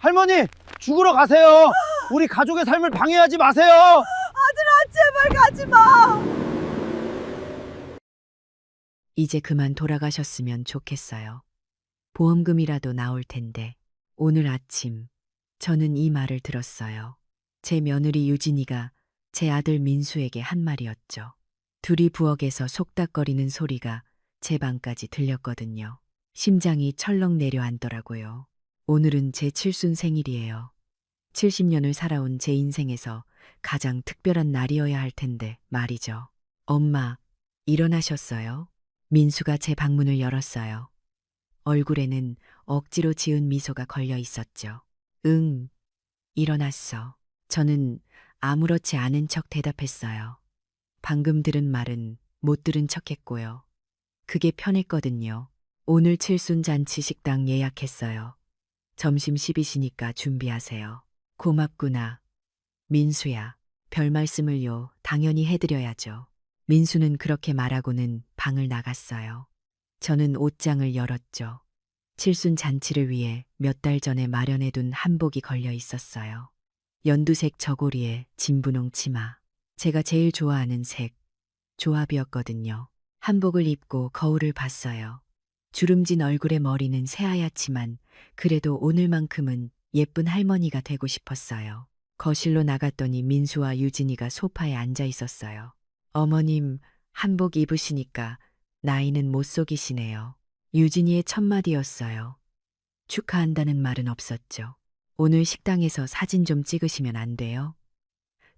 할머니, 죽으러 가세요. 우리 가족의 삶을 방해하지 마세요. 아들아, 제발 가지 마. 이제 그만 돌아가셨으면 좋겠어요. 보험금이라도 나올 텐데. 오늘 아침 저는 이 말을 들었어요. 제 며느리 유진이가 제 아들 민수에게 한 말이었죠. 둘이 부엌에서 속닥거리는 소리가 제 방까지 들렸거든요. 심장이 철렁 내려앉더라고요. 오늘은 제 칠순 생일이에요. 70년을 살아온 제 인생에서 가장 특별한 날이어야 할 텐데 말이죠. 엄마, 일어나셨어요? 민수가 제 방문을 열었어요. 얼굴에는 억지로 지은 미소가 걸려 있었죠. 응, 일어났어. 저는 아무렇지 않은 척 대답했어요. 방금 들은 말은 못 들은 척 했고요. 그게 편했거든요. 오늘 칠순 잔치 식당 예약했어요. 점심 10이시니까 준비하세요. 고맙구나. 민수야, 별 말씀을요. 당연히 해드려야죠. 민수는 그렇게 말하고는 방을 나갔어요. 저는 옷장을 열었죠. 칠순 잔치를 위해 몇 달 전에 마련해둔 한복이 걸려 있었어요. 연두색 저고리에 진분홍 치마. 제가 제일 좋아하는 색, 조합이었거든요. 한복을 입고 거울을 봤어요. 주름진 얼굴의 머리는 새하얗지만 그래도 오늘만큼은 예쁜 할머니가 되고 싶었어요. 거실로 나갔더니 민수와 유진이가 소파에 앉아 있었어요. 어머님, 한복 입으시니까 나이는 못 속이시네요. 유진이의 첫 마디였어요. 축하한다는 말은 없었죠. 오늘 식당에서 사진 좀 찍으시면 안 돼요?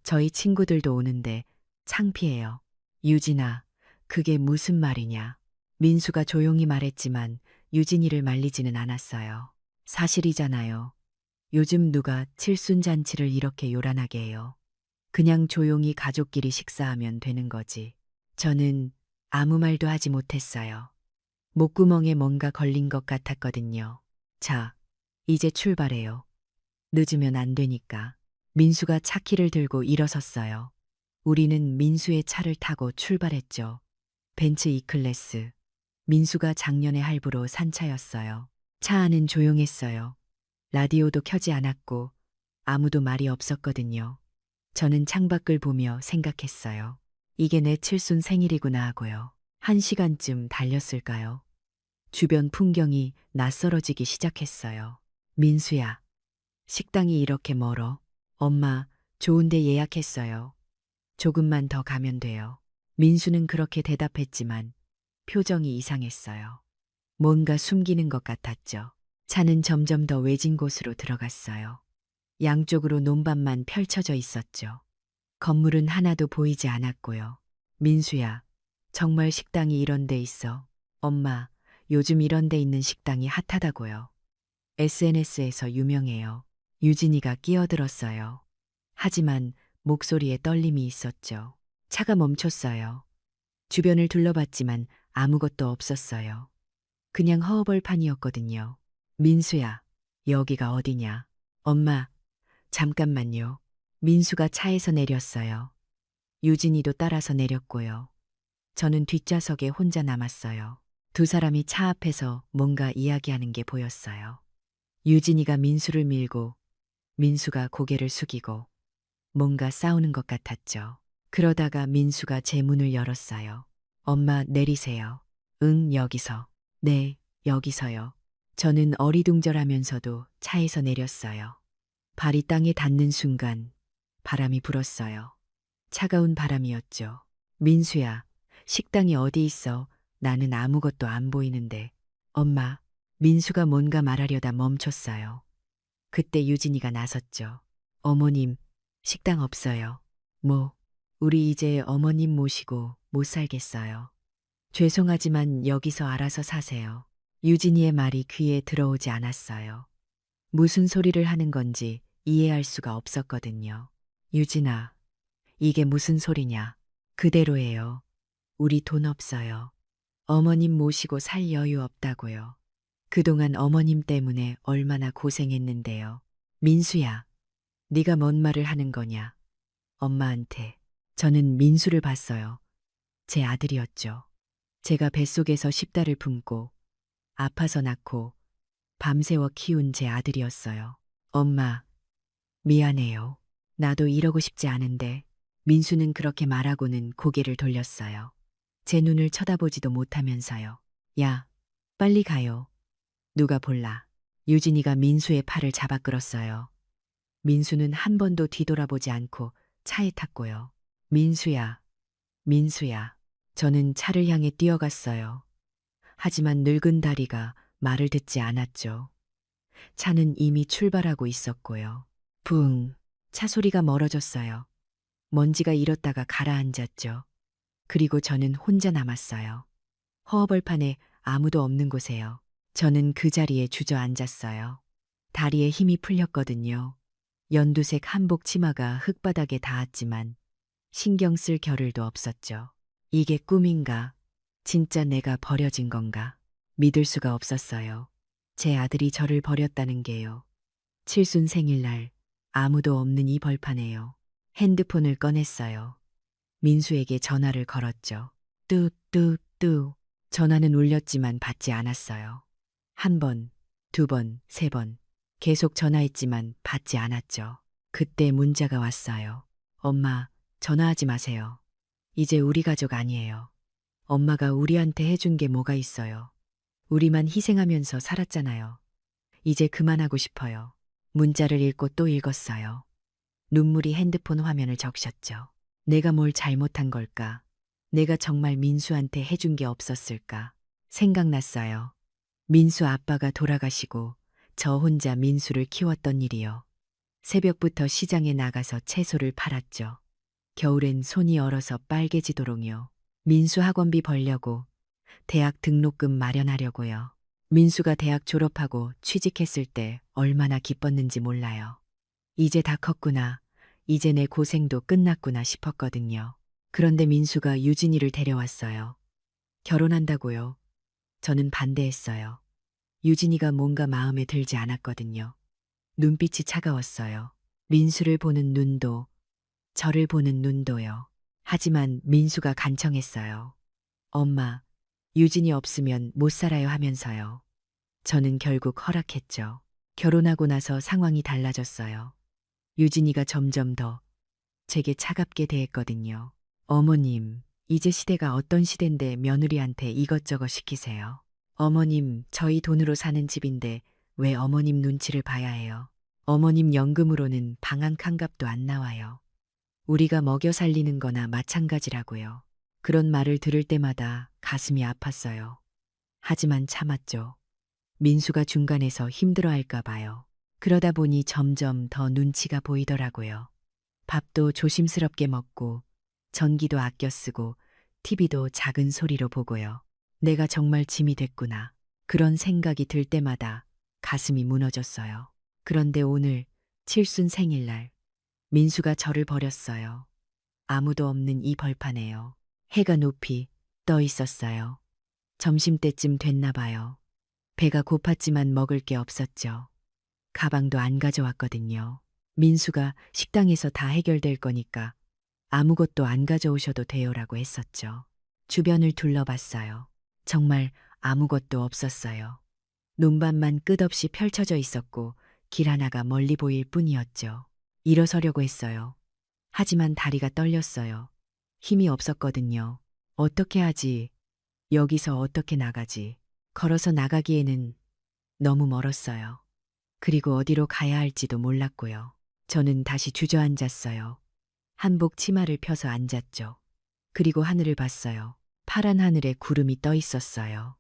저희 친구들도 오는데 창피해요. 유진아, 그게 무슨 말이냐? 민수가 조용히 말했지만 유진이를 말리지는 않았어요. 사실이잖아요. 요즘 누가 칠순잔치를 이렇게 요란하게 해요. 그냥 조용히 가족끼리 식사하면 되는 거지. 저는 아무 말도 하지 못했어요. 목구멍에 뭔가 걸린 것 같았거든요. 자, 이제 출발해요. 늦으면 안 되니까. 민수가 차키를 들고 일어섰어요. 우리는 민수의 차를 타고 출발했죠. 벤츠 E클래스. 민수가 작년에 할부로 산 차였어요. 차 안은 조용했어요. 라디오도 켜지 않았고 아무도 말이 없었거든요. 저는 창밖을 보며 생각했어요. 이게 내 칠순 생일이구나 하고요. 1시간쯤 달렸을까요? 주변 풍경이 낯설어지기 시작했어요. 민수야, 식당이 이렇게 멀어. 엄마, 좋은데 예약했어요. 조금만 더 가면 돼요. 민수는 그렇게 대답했지만 표정이 이상했어요. 뭔가 숨기는 것 같았죠. 차는 점점 더 외진 곳으로 들어갔어요. 양쪽으로 논밭만 펼쳐져 있었죠. 건물은 하나도 보이지 않았고요. 민수야, 정말 식당이 이런 데 있어. 엄마, 요즘 이런 데 있는 식당이 핫하다고요. SNS에서 유명해요. 유진이가 끼어들었어요. 하지만 목소리에 떨림이 있었죠. 차가 멈췄어요. 주변을 둘러봤지만 아무것도 없었어요. 그냥 허허벌판이었거든요. 민수야, 여기가 어디냐? 엄마, 잠깐만요. 민수가 차에서 내렸어요. 유진이도 따라서 내렸고요. 저는 뒷좌석에 혼자 남았어요. 두 사람이 차 앞에서 뭔가 이야기하는 게 보였어요. 유진이가 민수를 밀고 민수가 고개를 숙이고 뭔가 싸우는 것 같았죠. 그러다가 민수가 제 문을 열었어요. 엄마, 내리세요. 응, 여기서. 네, 여기서요. 저는 어리둥절하면서도 차에서 내렸어요. 발이 땅에 닿는 순간 바람이 불었어요. 차가운 바람이었죠. 민수야, 식당이 어디 있어? 나는 아무것도 안 보이는데. 엄마, 민수가 뭔가 말하려다 멈췄어요. 그때 유진이가 나섰죠. 어머님, 식당 없어요. 뭐, 우리 이제 어머님 모시고 못 살겠어요. 죄송하지만 여기서 알아서 사세요. 유진이의 말이 귀에 들어오지 않았어요. 무슨 소리를 하는 건지 이해할 수가 없었거든요. 유진아, 이게 무슨 소리냐? 그대로예요. 우리 돈 없어요. 어머님 모시고 살 여유 없다고요. 그동안 어머님 때문에 얼마나 고생했는데요. 민수야, 네가 뭔 말을 하는 거냐? 엄마한테. 저는 민수를 봤어요. 제 아들이었죠. 제가 뱃속에서 10달을 품고 아파서 낳고 밤새워 키운 제 아들이었어요. 엄마, 미안해요. 나도 이러고 싶지 않은데. 민수는 그렇게 말하고는 고개를 돌렸어요. 제 눈을 쳐다보지도 못하면서요. 야, 빨리 가요. 누가 볼라. 유진이가 민수의 팔을 잡아 끌었어요. 민수는 한 번도 뒤돌아보지 않고 차에 탔고요. 민수야, 민수야. 저는 차를 향해 뛰어갔어요. 하지만 늙은 다리가 말을 듣지 않았죠. 차는 이미 출발하고 있었고요. 붕, 차 소리가 멀어졌어요. 먼지가 일었다가 가라앉았죠. 그리고 저는 혼자 남았어요. 허허벌판에 아무도 없는 곳에요. 저는 그 자리에 주저앉았어요. 다리에 힘이 풀렸거든요. 연두색 한복 치마가 흙바닥에 닿았지만 신경 쓸 겨를도 없었죠. 이게 꿈인가? 진짜 내가 버려진 건가? 믿을 수가 없었어요. 제 아들이 저를 버렸다는 게요. 칠순 생일날 아무도 없는 이 벌판에요. 핸드폰을 꺼냈어요. 민수에게 전화를 걸었죠. 뚜뚜뚜. 전화는 울렸지만 받지 않았어요. 한 번, 두 번, 세 번. 계속 전화했지만 받지 않았죠. 그때 문자가 왔어요. 엄마, 전화하지 마세요. 이제 우리 가족 아니에요. 엄마가 우리한테 해준 게 뭐가 있어요. 우리만 희생하면서 살았잖아요. 이제 그만하고 싶어요. 문자를 읽고 또 읽었어요. 눈물이 핸드폰 화면을 적셨죠. 내가 뭘 잘못한 걸까? 내가 정말 민수한테 해준 게 없었을까? 생각났어요. 민수 아빠가 돌아가시고 저 혼자 민수를 키웠던 일이요. 새벽부터 시장에 나가서 채소를 팔았죠. 겨울엔 손이 얼어서 빨개지도록요. 민수 학원비 벌려고, 대학 등록금 마련하려고요. 민수가 대학 졸업하고 취직했을 때 얼마나 기뻤는지 몰라요. 이제 다 컸구나. 이제 내 고생도 끝났구나 싶었거든요. 그런데 민수가 유진이를 데려왔어요. 결혼한다고요. 저는 반대했어요. 유진이가 뭔가 마음에 들지 않았거든요. 눈빛이 차가웠어요. 민수를 보는 눈도, 저를 보는 눈도요. 하지만 민수가 간청했어요. 엄마, 유진이 없으면 못 살아요 하면서요. 저는 결국 허락했죠. 결혼하고 나서 상황이 달라졌어요. 유진이가 점점 더 제게 차갑게 대했거든요. 어머님, 이제 시대가 어떤 시대인데 며느리한테 이것저것 시키세요. 어머님, 저희 돈으로 사는 집인데 왜 어머님 눈치를 봐야 해요? 어머님 연금으로는 방 한 칸값도 안 나와요. 우리가 먹여 살리는 거나 마찬가지라고요. 그런 말을 들을 때마다 가슴이 아팠어요. 하지만 참았죠. 민수가 중간에서 힘들어할까 봐요. 그러다 보니 점점 더 눈치가 보이더라고요. 밥도 조심스럽게 먹고 전기도 아껴 쓰고 TV도 작은 소리로 보고요. 내가 정말 짐이 됐구나. 그런 생각이 들 때마다 가슴이 무너졌어요. 그런데 오늘 칠순 생일날 민수가 저를 버렸어요. 아무도 없는 이 벌판에요. 해가 높이 떠 있었어요. 점심때쯤 됐나 봐요. 배가 고팠지만 먹을 게 없었죠. 가방도 안 가져왔거든요. 민수가 식당에서 다 해결될 거니까 아무것도 안 가져오셔도 돼요라고 했었죠. 주변을 둘러봤어요. 정말 아무것도 없었어요. 논밭만 끝없이 펼쳐져 있었고 길 하나가 멀리 보일 뿐이었죠. 일어서려고 했어요. 하지만 다리가 떨렸어요. 힘이 없었거든요. 어떻게 하지? 여기서 어떻게 나가지? 걸어서 나가기에는 너무 멀었어요. 그리고 어디로 가야 할지도 몰랐고요. 저는 다시 주저앉았어요. 한복 치마를 펴서 앉았죠. 그리고 하늘을 봤어요. 파란 하늘에 구름이 떠 있었어요.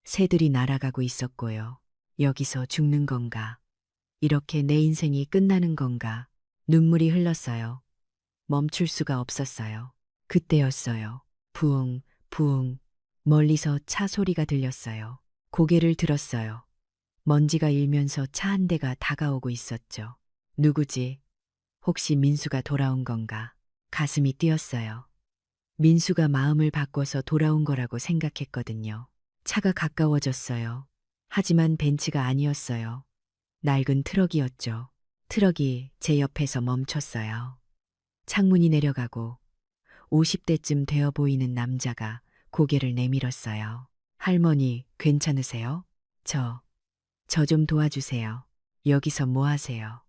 새들이 날아가고 있었고요. 여기서 죽는 건가? 이렇게 내 인생이 끝나는 건가? 눈물이 흘렀어요. 멈출 수가 없었어요. 그때였어요. 부웅, 부웅. 멀리서 차 소리가 들렸어요. 고개를 들었어요. 먼지가 일면서 차 한 대가 다가오고 있었죠. 누구지? 혹시 민수가 돌아온 건가? 가슴이 뛰었어요. 민수가 마음을 바꿔서 돌아온 거라고 생각했거든요. 차가 가까워졌어요. 하지만 벤츠가 아니었어요. 낡은 트럭이었죠. 트럭이 제 옆에서 멈췄어요. 창문이 내려가고 50대쯤 되어 보이는 남자가 고개를 내밀었어요. 할머니, 괜찮으세요? 저 좀 도와주세요. 여기서 뭐 하세요?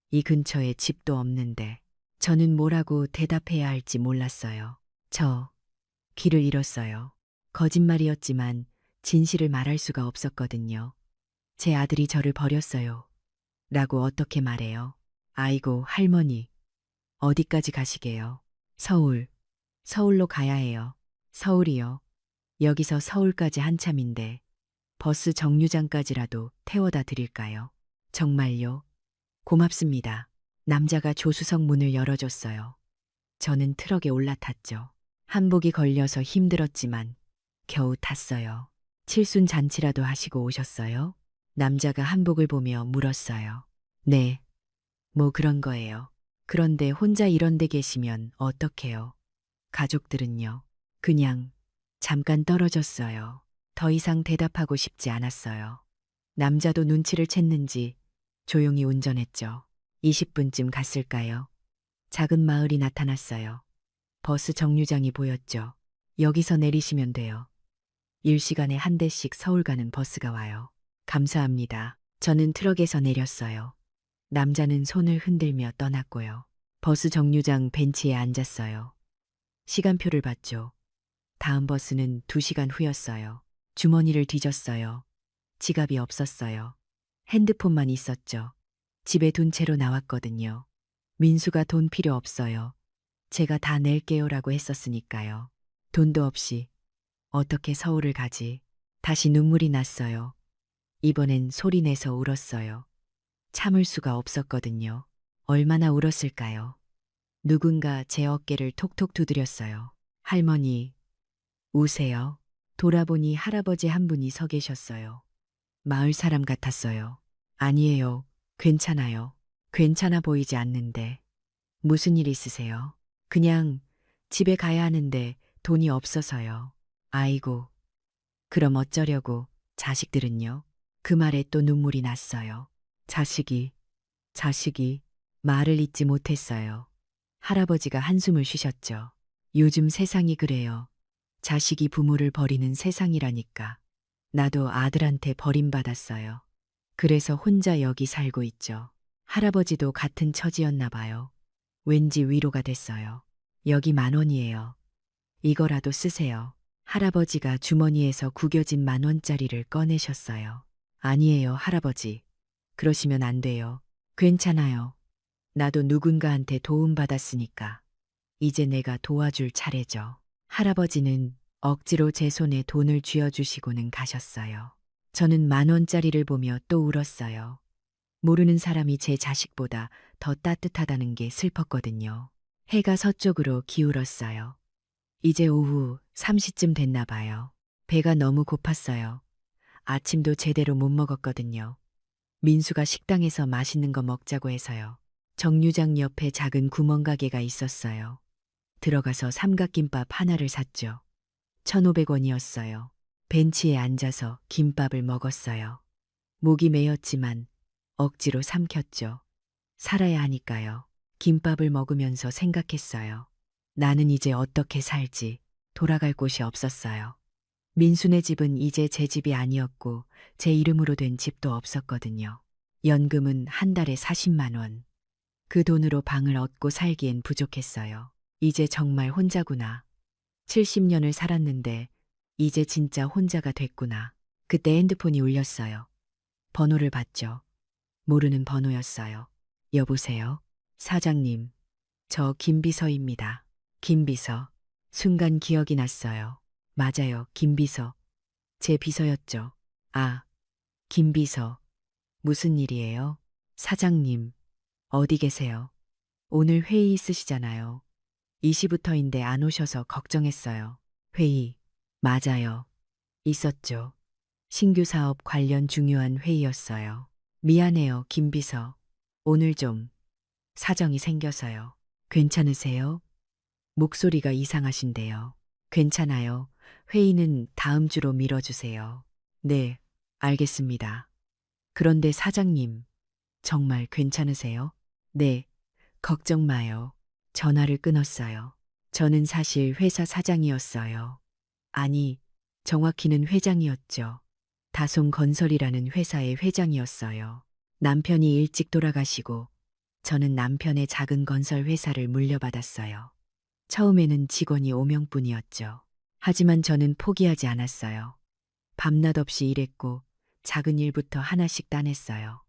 이 근처에 집도 없는데. 저는 뭐라고 대답해야 할지 몰랐어요. 저 길을 잃었어요. 거짓말이었지만 진실을 말할 수가 없었거든요. 제 아들이 저를 버렸어요. 라고 어떻게 말해요? 아이고, 할머니. 어디까지 가시게요? 서울. 서울로 가야 해요. 서울이요. 여기서 서울까지 한참인데 버스 정류장까지라도 태워다 드릴까요? 정말요? 고맙습니다. 남자가 조수석 문을 열어줬어요. 저는 트럭에 올라탔죠. 한복이 걸려서 힘들었지만 겨우 탔어요. 칠순 잔치라도 하시고 오셨어요? 남자가 한복을 보며 물었어요. 네, 뭐 그런 거예요. 그런데 혼자 이런 데 계시면 어떡해요? 가족들은요? 그냥 잠깐 떨어졌어요. 더 이상 대답하고 싶지 않았어요. 남자도 눈치를 챘는지 조용히 운전했죠. 20분쯤 갔을까요? 작은 마을이 나타났어요. 버스 정류장이 보였죠. 여기서 내리시면 돼요. 일시간에 한 대씩 서울 가는 버스가 와요. 감사합니다. 저는 트럭에서 내렸어요. 남자는 손을 흔들며 떠났고요. 버스 정류장 벤치에 앉았어요. 시간표를 봤죠. 다음 버스는 2시간 후였어요. 주머니를 뒤졌어요. 지갑이 없었어요. 핸드폰만 있었죠. 집에 둔 채로 나왔거든요. 민수가 돈 필요 없어요. 제가 다 낼게요라고 했었으니까요. 돈도 없이 어떻게 서울을 가지? 다시 눈물이 났어요. 이번엔 소리 내서 울었어요. 참을 수가 없었거든요. 얼마나 울었을까요? 누군가 제 어깨를 톡톡 두드렸어요. 할머니, 우세요. 돌아보니 할아버지 한 분이 서 계셨어요. 마을 사람 같았어요. 아니에요. 괜찮아요. 괜찮아 보이지 않는데. 무슨 일 있으세요? 그냥 집에 가야 하는데 돈이 없어서요. 아이고. 그럼 어쩌려고? 자식들은요? 그 말에 또 눈물이 났어요. 자식이 말을 잇지 못했어요. 할아버지가 한숨을 쉬셨죠. 요즘 세상이 그래요. 자식이 부모를 버리는 세상이라니까. 나도 아들한테 버림받았어요. 그래서 혼자 여기 살고 있죠. 할아버지도 같은 처지였나 봐요. 왠지 위로가 됐어요. 여기 10,000원이에요. 이거라도 쓰세요. 할아버지가 주머니에서 구겨진 10,000원짜리를 꺼내셨어요. 아니에요, 할아버지. 그러시면 안 돼요. 괜찮아요. 나도 누군가한테 도움받았으니까. 이제 내가 도와줄 차례죠. 할아버지는 억지로 제 손에 돈을 쥐어주시고는 가셨어요. 저는 10,000원짜리를 보며 또 울었어요. 모르는 사람이 제 자식보다 더 따뜻하다는 게 슬펐거든요. 해가 서쪽으로 기울었어요. 이제 오후 3시쯤 됐나 봐요. 배가 너무 고팠어요. 아침도 제대로 못 먹었거든요. 민수가 식당에서 맛있는 거 먹자고 해서요. 정류장 옆에 작은 구멍가게가 있었어요. 들어가서 삼각김밥 하나를 샀죠. 1,500원이었어요. 벤치에 앉아서 김밥을 먹었어요. 목이 메였지만 억지로 삼켰죠. 살아야 하니까요. 김밥을 먹으면서 생각했어요. 나는 이제 어떻게 살지? 돌아갈 곳이 없었어요. 민수네 집은 이제 제 집이 아니었고 제 이름으로 된 집도 없었거든요. 연금은 한 달에 40만 원. 그 돈으로 방을 얻고 살기엔 부족했어요. 이제 정말 혼자구나. 70년을 살았는데 이제 진짜 혼자가 됐구나. 그때 핸드폰이 울렸어요. 번호를 봤죠. 모르는 번호였어요. 여보세요? 사장님, 저 김비서입니다. 김비서. 순간 기억이 났어요. 맞아요, 김비서. 제 비서였죠. 아, 김비서. 무슨 일이에요? 사장님, 어디 계세요? 오늘 회의 있으시잖아요. 2시부터인데 안 오셔서 걱정했어요. 회의. 맞아요. 있었죠. 신규 사업 관련 중요한 회의였어요. 미안해요, 김비서. 오늘 좀 사정이 생겨서요. 괜찮으세요? 목소리가 이상하신데요. 괜찮아요. 회의는 다음 주로 미뤄주세요. 네, 알겠습니다. 그런데 사장님, 정말 괜찮으세요? 네, 걱정 마요. 전화를 끊었어요. 저는 사실 회사 사장이었어요. 아니, 정확히는 회장이었죠. 다송건설이라는 회사의 회장이었어요. 남편이 일찍 돌아가시고 저는 남편의 작은 건설 회사를 물려받았어요. 처음에는 직원이 5명뿐이었죠. 하지만 저는 포기하지 않았어요. 밤낮 없이 일했고 작은 일부터 하나씩 따냈어요.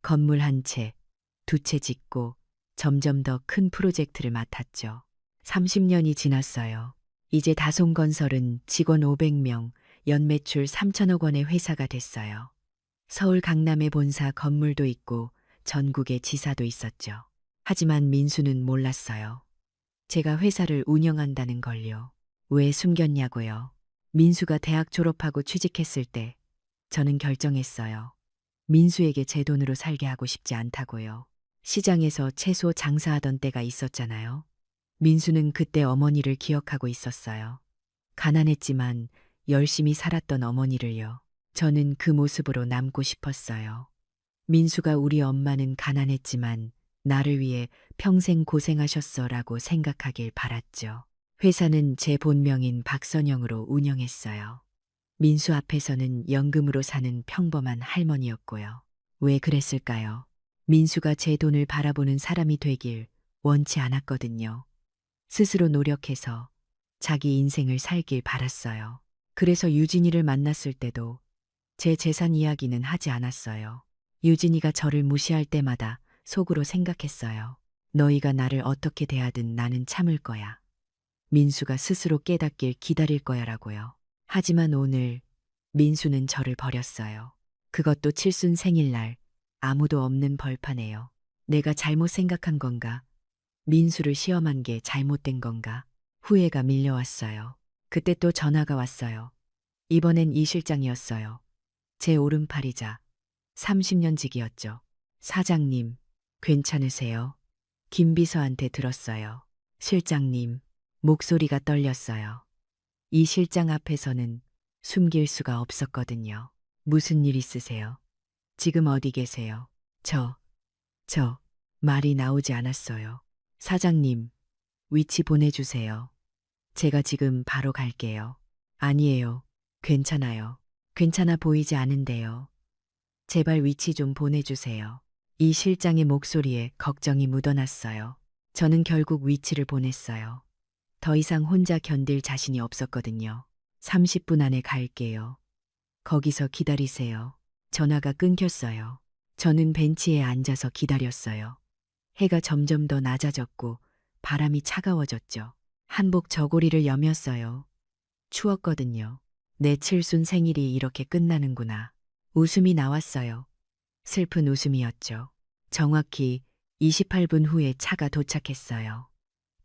건물 한 채, 두 채 짓고 점점 더 큰 프로젝트를 맡았죠. 30년이 지났어요. 이제 다솜건설은 직원 500명, 연매출 3천억 원의 회사가 됐어요. 서울 강남에 본사 건물도 있고 전국에 지사도 있었죠. 하지만 민수는 몰랐어요. 제가 회사를 운영한다는 걸요. 왜 숨겼냐고요. 민수가 대학 졸업하고 취직했을 때 저는 결정했어요. 민수에게 제 돈으로 살게 하고 싶지 않다고요. 시장에서 채소 장사하던 때가 있었잖아요. 민수는 그때 어머니를 기억하고 있었어요. 가난했지만 열심히 살았던 어머니를요. 저는 그 모습으로 남고 싶었어요. 민수가 우리 엄마는 가난했지만 나를 위해 평생 고생하셨어라고 생각하길 바랐죠. 회사는 제 본명인 박선영으로 운영했어요. 민수 앞에서는 연금으로 사는 평범한 할머니였고요. 왜 그랬을까요? 민수가 제 돈을 바라보는 사람이 되길 원치 않았거든요. 스스로 노력해서 자기 인생을 살길 바랐어요. 그래서 유진이를 만났을 때도 제 재산 이야기는 하지 않았어요. 유진이가 저를 무시할 때마다 속으로 생각했어요. 너희가 나를 어떻게 대하든 나는 참을 거야. 민수가 스스로 깨닫길 기다릴 거야라고요. 하지만 오늘 민수는 저를 버렸어요. 그것도 칠순 생일날 아무도 없는 벌판에요. 내가 잘못 생각한 건가? 민수를 시험한 게 잘못된 건가? 후회가 밀려왔어요. 그때 또 전화가 왔어요. 이번엔 이 실장이었어요. 제 오른팔이자 30년 직이었죠. 사장님, 괜찮으세요? 김 비서한테 들었어요. 실장님, 목소리가 떨렸어요. 이 실장 앞에서는 숨길 수가 없었거든요. 무슨 일 있으세요? 지금 어디 계세요? 말이 나오지 않았어요. 사장님, 위치 보내주세요. 제가 지금 바로 갈게요. 아니에요. 괜찮아요. 괜찮아 보이지 않은데요. 제발 위치 좀 보내주세요. 이 실장의 목소리에 걱정이 묻어났어요. 저는 결국 위치를 보냈어요. 더 이상 혼자 견딜 자신이 없었거든요. 30분 안에 갈게요. 거기서 기다리세요. 전화가 끊겼어요. 저는 벤치에 앉아서 기다렸어요. 해가 점점 더 낮아졌고 바람이 차가워졌죠. 한복 저고리를 여몄어요. 추웠거든요. 내 칠순 생일이 이렇게 끝나는구나. 웃음이 나왔어요. 슬픈 웃음이었죠. 정확히 28분 후에 차가 도착했어요.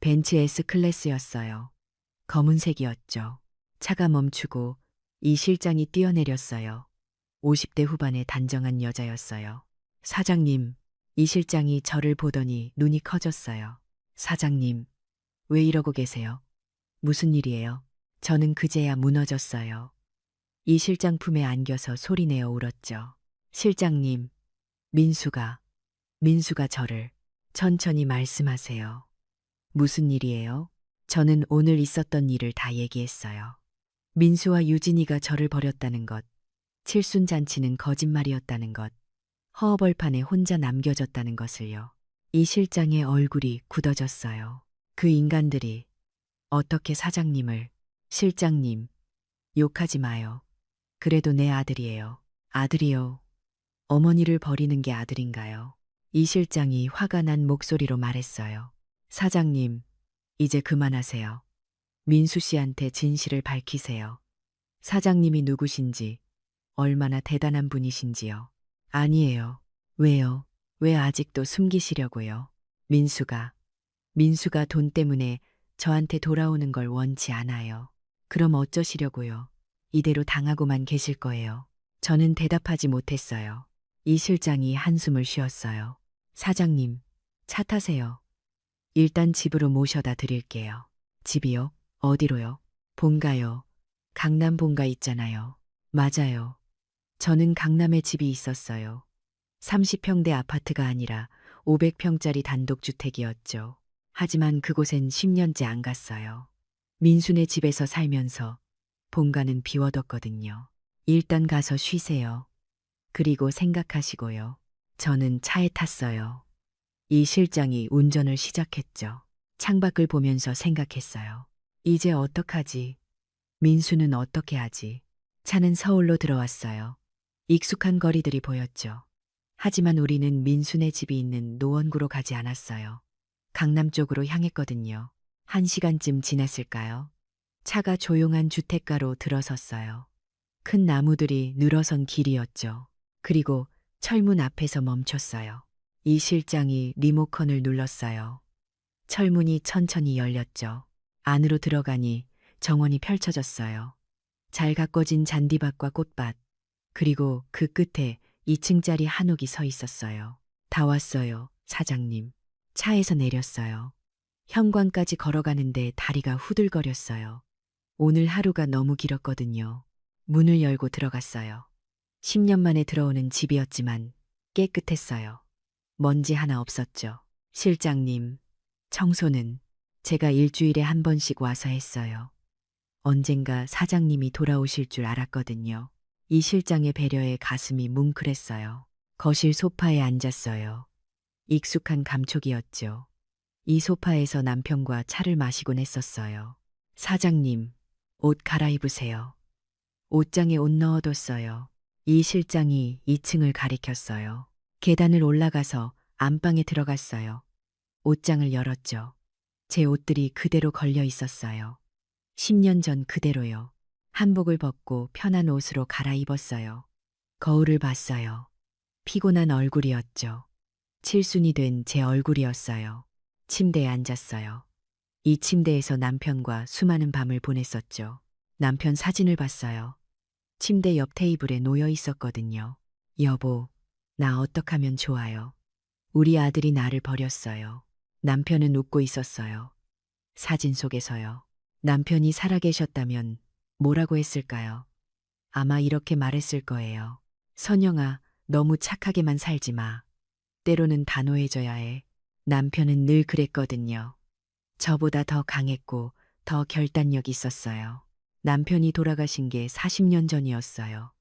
벤츠 S클래스였어요. 검은색이었죠. 차가 멈추고 이 실장이 뛰어내렸어요. 50대 후반의 단정한 여자였어요. 사장님, 이 실장이 저를 보더니 눈이 커졌어요. 사장님, 왜 이러고 계세요? 무슨 일이에요? 저는 그제야 무너졌어요. 이 실장 품에 안겨서 소리내어 울었죠. 실장님, 민수가 저를 천천히 말씀하세요. 무슨 일이에요? 저는 오늘 있었던 일을 다 얘기했어요. 민수와 유진이가 저를 버렸다는 것, 칠순잔치는 거짓말이었다는 것, 허허벌판에 혼자 남겨졌다는 것을요. 이 실장의 얼굴이 굳어졌어요. 그 인간들이 어떻게 사장님을, 실장님, 욕하지 마요. 그래도 내 아들이에요. 아들이요. 어머니를 버리는 게 아들인가요? 이 실장이 화가 난 목소리로 말했어요. 사장님, 이제 그만하세요. 민수 씨한테 진실을 밝히세요. 사장님이 누구신지, 얼마나 대단한 분이신지요. 아니에요. 왜요? 왜 아직도 숨기시려고요? 민수가 돈 때문에 저한테 돌아오는 걸 원치 않아요. 그럼 어쩌시려고요? 이대로 당하고만 계실 거예요. 저는 대답하지 못했어요. 이 실장이 한숨을 쉬었어요. 사장님, 차 타세요. 일단 집으로 모셔다 드릴게요. 집이요? 어디로요? 본가요. 강남 본가 있잖아요. 맞아요. 저는 강남에 집이 있었어요. 30평대 아파트가 아니라 500평짜리 단독주택이었죠. 하지만 그곳엔 10년째 안 갔어요. 민수네 집에서 살면서 본가는 비워뒀거든요. 일단 가서 쉬세요. 그리고 생각하시고요. 저는 차에 탔어요. 이 실장이 운전을 시작했죠. 창밖을 보면서 생각했어요. 이제 어떡하지? 민수는 어떻게 하지? 차는 서울로 들어왔어요. 익숙한 거리들이 보였죠. 하지만 우리는 민수네 집이 있는 노원구로 가지 않았어요. 강남 쪽으로 향했거든요. 1시간쯤 지났을까요? 차가 조용한 주택가로 들어섰어요. 큰 나무들이 늘어선 길이었죠. 그리고 철문 앞에서 멈췄어요. 이 실장이 리모컨을 눌렀어요. 철문이 천천히 열렸죠. 안으로 들어가니 정원이 펼쳐졌어요. 잘 가꿔진 잔디밭과 꽃밭, 그리고 그 끝에 2층짜리 한옥이 서 있었어요. 다 왔어요, 사장님. 차에서 내렸어요. 현관까지 걸어가는데 다리가 후들거렸어요. 오늘 하루가 너무 길었거든요. 문을 열고 들어갔어요. 10년 만에 들어오는 집이었지만 깨끗했어요. 먼지 하나 없었죠. 실장님, 청소는 제가 일주일에 한 번씩 와서 했어요. 언젠가 사장님이 돌아오실 줄 알았거든요. 이 실장의 배려에 가슴이 뭉클했어요. 거실 소파에 앉았어요. 익숙한 감촉이었죠. 이 소파에서 남편과 차를 마시곤 했었어요. 사장님, 옷 갈아입으세요. 옷장에 옷 넣어뒀어요. 이 실장이 2층을 가리켰어요. 계단을 올라가서 안방에 들어갔어요. 옷장을 열었죠. 제 옷들이 그대로 걸려 있었어요. 10년 전 그대로요. 한복을 벗고 편한 옷으로 갈아입었어요. 거울을 봤어요. 피곤한 얼굴이었죠. 칠순이 된 제 얼굴이었어요. 침대에 앉았어요. 이 침대에서 남편과 수많은 밤을 보냈었죠. 남편 사진을 봤어요. 침대 옆 테이블에 놓여 있었거든요. 여보, 나 어떡하면 좋아요? 우리 아들이 나를 버렸어요. 남편은 웃고 있었어요. 사진 속에서요. 남편이 살아계셨다면 뭐라고 했을까요? 아마 이렇게 말했을 거예요. 선영아, 너무 착하게만 살지 마. 때로는 단호해져야 해. 남편은 늘 그랬거든요. 저보다 더 강했고 더 결단력 있었어요. 남편이 돌아가신 게 40년 전이었어요.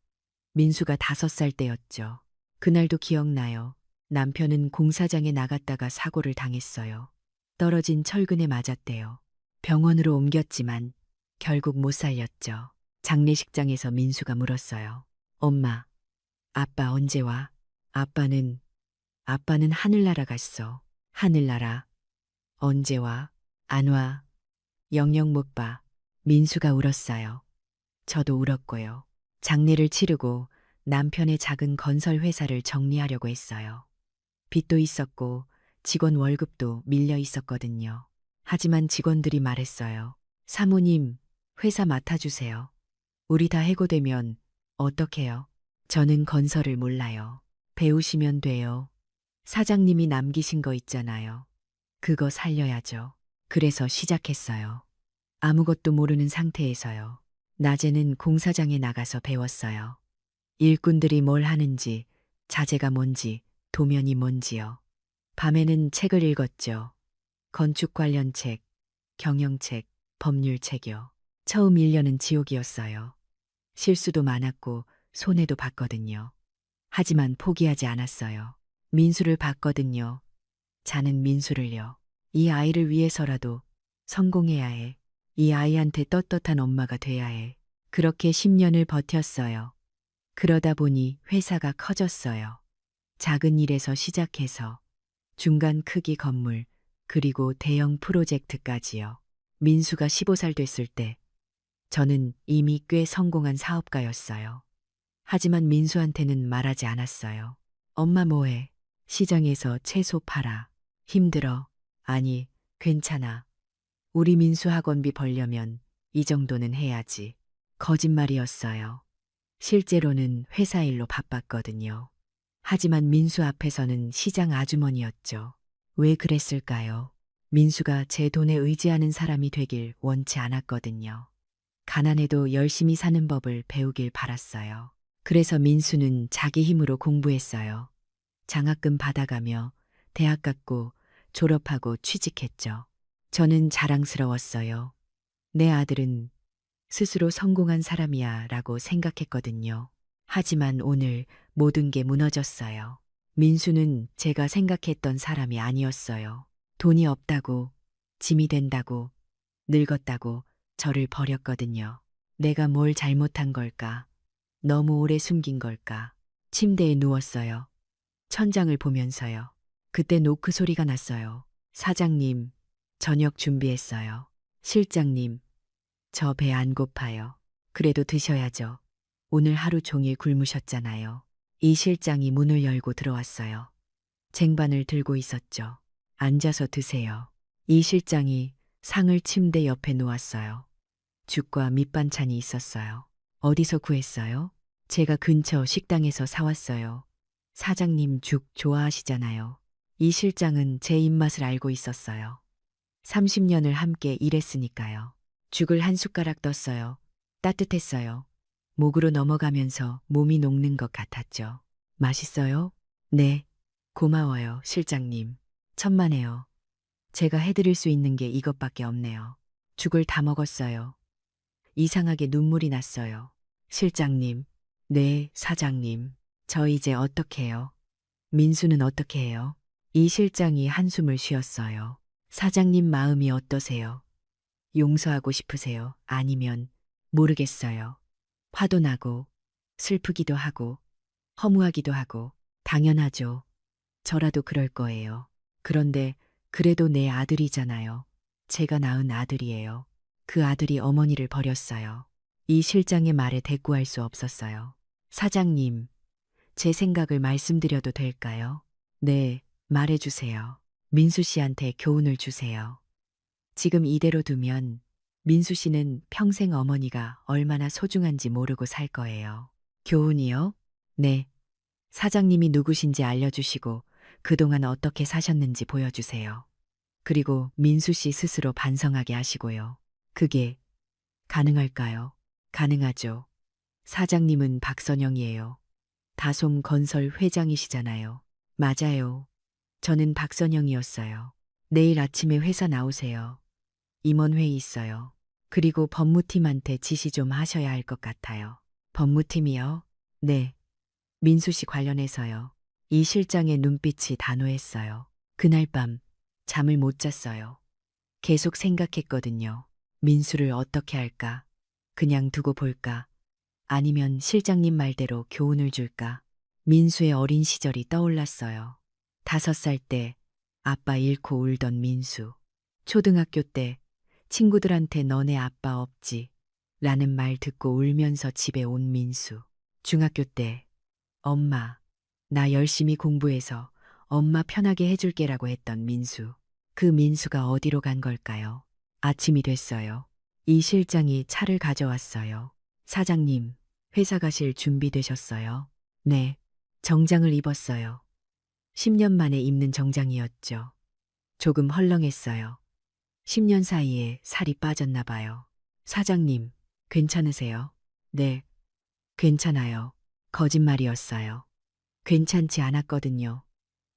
민수가 5살 때였죠. 그날도 기억나요. 남편은 공사장에 나갔다가 사고를 당했어요. 떨어진 철근에 맞았대요. 병원으로 옮겼지만 결국 못 살렸죠. 장례식장에서 민수가 물었어요. 엄마, 아빠 언제 와? 아빠는 하늘나라 갔어. 하늘나라. 언제 와? 안 와. 영영 못 봐. 민수가 울었어요. 저도 울었고요. 장례를 치르고 남편의 작은 건설 회사를 정리하려고 했어요. 빚도 있었고 직원 월급도 밀려 있었거든요. 하지만 직원들이 말했어요. 사모님, 회사 맡아주세요. 우리 다 해고되면 어떡해요? 저는 건설을 몰라요. 배우시면 돼요. 사장님이 남기신 거 있잖아요. 그거 살려야죠. 그래서 시작했어요. 아무것도 모르는 상태에서요. 낮에는 공사장에 나가서 배웠어요. 일꾼들이 뭘 하는지, 자재가 뭔지, 도면이 뭔지요. 밤에는 책을 읽었죠. 건축 관련 책, 경영책, 법률책이요. 처음 1년은 지옥이었어요. 실수도 많았고 손해도 봤거든요. 하지만 포기하지 않았어요. 민수를 봤거든요. 자는 민수를요. 이 아이를 위해서라도 성공해야 해. 이 아이한테 떳떳한 엄마가 돼야 해. 그렇게 10년을 버텼어요. 그러다 보니 회사가 커졌어요. 작은 일에서 시작해서 중간 크기 건물, 그리고 대형 프로젝트까지요. 민수가 15살 됐을 때 저는 이미 꽤 성공한 사업가였어요. 하지만 민수한테는 말하지 않았어요. 엄마 뭐해? 시장에서 채소 팔아. 힘들어. 아니, 괜찮아. 우리 민수 학원비 벌려면 이 정도는 해야지. 거짓말이었어요. 실제로는 회사 일로 바빴거든요. 하지만 민수 앞에서는 시장 아주머니였죠. 왜 그랬을까요? 민수가 제 돈에 의지하는 사람이 되길 원치 않았거든요. 가난해도 열심히 사는 법을 배우길 바랐어요. 그래서 민수는 자기 힘으로 공부했어요. 장학금 받아가며 대학 갔고 졸업하고 취직했죠. 저는 자랑스러웠어요. 내 아들은 스스로 성공한 사람이야 라고 생각했거든요. 하지만 오늘 모든 게 무너졌어요. 민수는 제가 생각했던 사람이 아니었어요. 돈이 없다고, 짐이 된다고, 늙었다고 저를 버렸거든요. 내가 뭘 잘못한 걸까? 너무 오래 숨긴 걸까? 침대에 누웠어요. 천장을 보면서요. 그때 노크 소리가 났어요. 사장님, 저녁 준비했어요. 실장님, 저 배 안 고파요. 그래도 드셔야죠. 오늘 하루 종일 굶으셨잖아요. 이 실장이 문을 열고 들어왔어요. 쟁반을 들고 있었죠. 앉아서 드세요. 이 실장이 상을 침대 옆에 놓았어요. 죽과 밑반찬이 있었어요. 어디서 구했어요? 제가 근처 식당에서 사왔어요. 사장님 죽 좋아하시잖아요. 이 실장은 제 입맛을 알고 있었어요. 30년을 함께 일했으니까요. 죽을 한 숟가락 떴어요. 따뜻했어요. 목으로 넘어가면서 몸이 녹는 것 같았죠. 맛있어요? 네. 고마워요, 실장님. 천만에요. 제가 해드릴 수 있는 게 이것밖에 없네요. 죽을 다 먹었어요. 이상하게 눈물이 났어요. 실장님. 네, 사장님. 저 이제 어떻게 해요? 민수는 어떻게 해요? 이 실장이 한숨을 쉬었어요. 사장님 마음이 어떠세요? 용서하고 싶으세요? 아니면 모르겠어요. 화도 나고 슬프기도 하고 허무하기도 하고 당연하죠. 저라도 그럴 거예요. 그런데 그래도 내 아들이잖아요. 제가 낳은 아들이에요. 그 아들이 어머니를 버렸어요. 이 실장의 말에 대꾸할 수 없었어요. 사장님, 제 생각을 말씀드려도 될까요? 네, 말해주세요. 민수 씨한테 교훈을 주세요. 지금 이대로 두면 민수 씨는 평생 어머니가 얼마나 소중한지 모르고 살 거예요. 교훈이요? 네. 사장님이 누구신지 알려주시고 그동안 어떻게 사셨는지 보여주세요. 그리고 민수 씨 스스로 반성하게 하시고요. 그게 가능할까요? 가능하죠. 사장님은 박선영이에요. 다솜 건설 회장이시잖아요. 맞아요. 저는 박선영이었어요. 내일 아침에 회사 나오세요. 임원회의 있어요. 그리고 법무팀한테 지시 좀 하셔야 할 것 같아요. 법무팀이요? 네. 민수 씨 관련해서요. 이 실장의 눈빛이 단호했어요. 그날 밤 잠을 못 잤어요. 계속 생각했거든요. 민수를 어떻게 할까? 그냥 두고 볼까? 아니면 실장님 말대로 교훈을 줄까? 민수의 어린 시절이 떠올랐어요. 5살 때 아빠 잃고 울던 민수. 초등학교 때 친구들한테 너네 아빠 없지? 라는 말 듣고 울면서 집에 온 민수. 중학교 때 엄마, 나 열심히 공부해서 엄마 편하게 해줄게라고 했던 민수. 그 민수가 어디로 간 걸까요? 아침이 됐어요. 이 실장이 차를 가져왔어요. 사장님, 회사 가실 준비되셨어요? 네. 정장을 입었어요. 10년 만에 입는 정장이었죠. 조금 헐렁했어요. 10년 사이에 살이 빠졌나 봐요. 사장님, 괜찮으세요? 네, 괜찮아요. 거짓말이었어요. 괜찮지 않았거든요.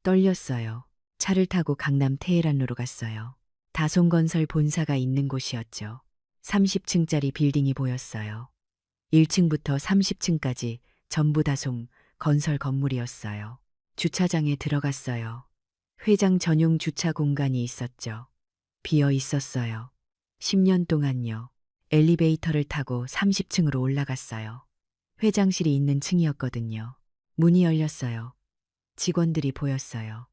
떨렸어요. 차를 타고 강남 테헤란로로 갔어요. 다솜건설 본사가 있는 곳이었죠. 30층짜리 빌딩이 보였어요. 1층부터 30층까지 전부 다솜 건설 건물이었어요. 주차장에 들어갔어요. 회장 전용 주차 공간이 있었죠. 비어 있었어요. 10년 동안요. 엘리베이터를 타고 30층으로 올라갔어요. 회장실이 있는 층이었거든요. 문이 열렸어요. 직원들이 보였어요.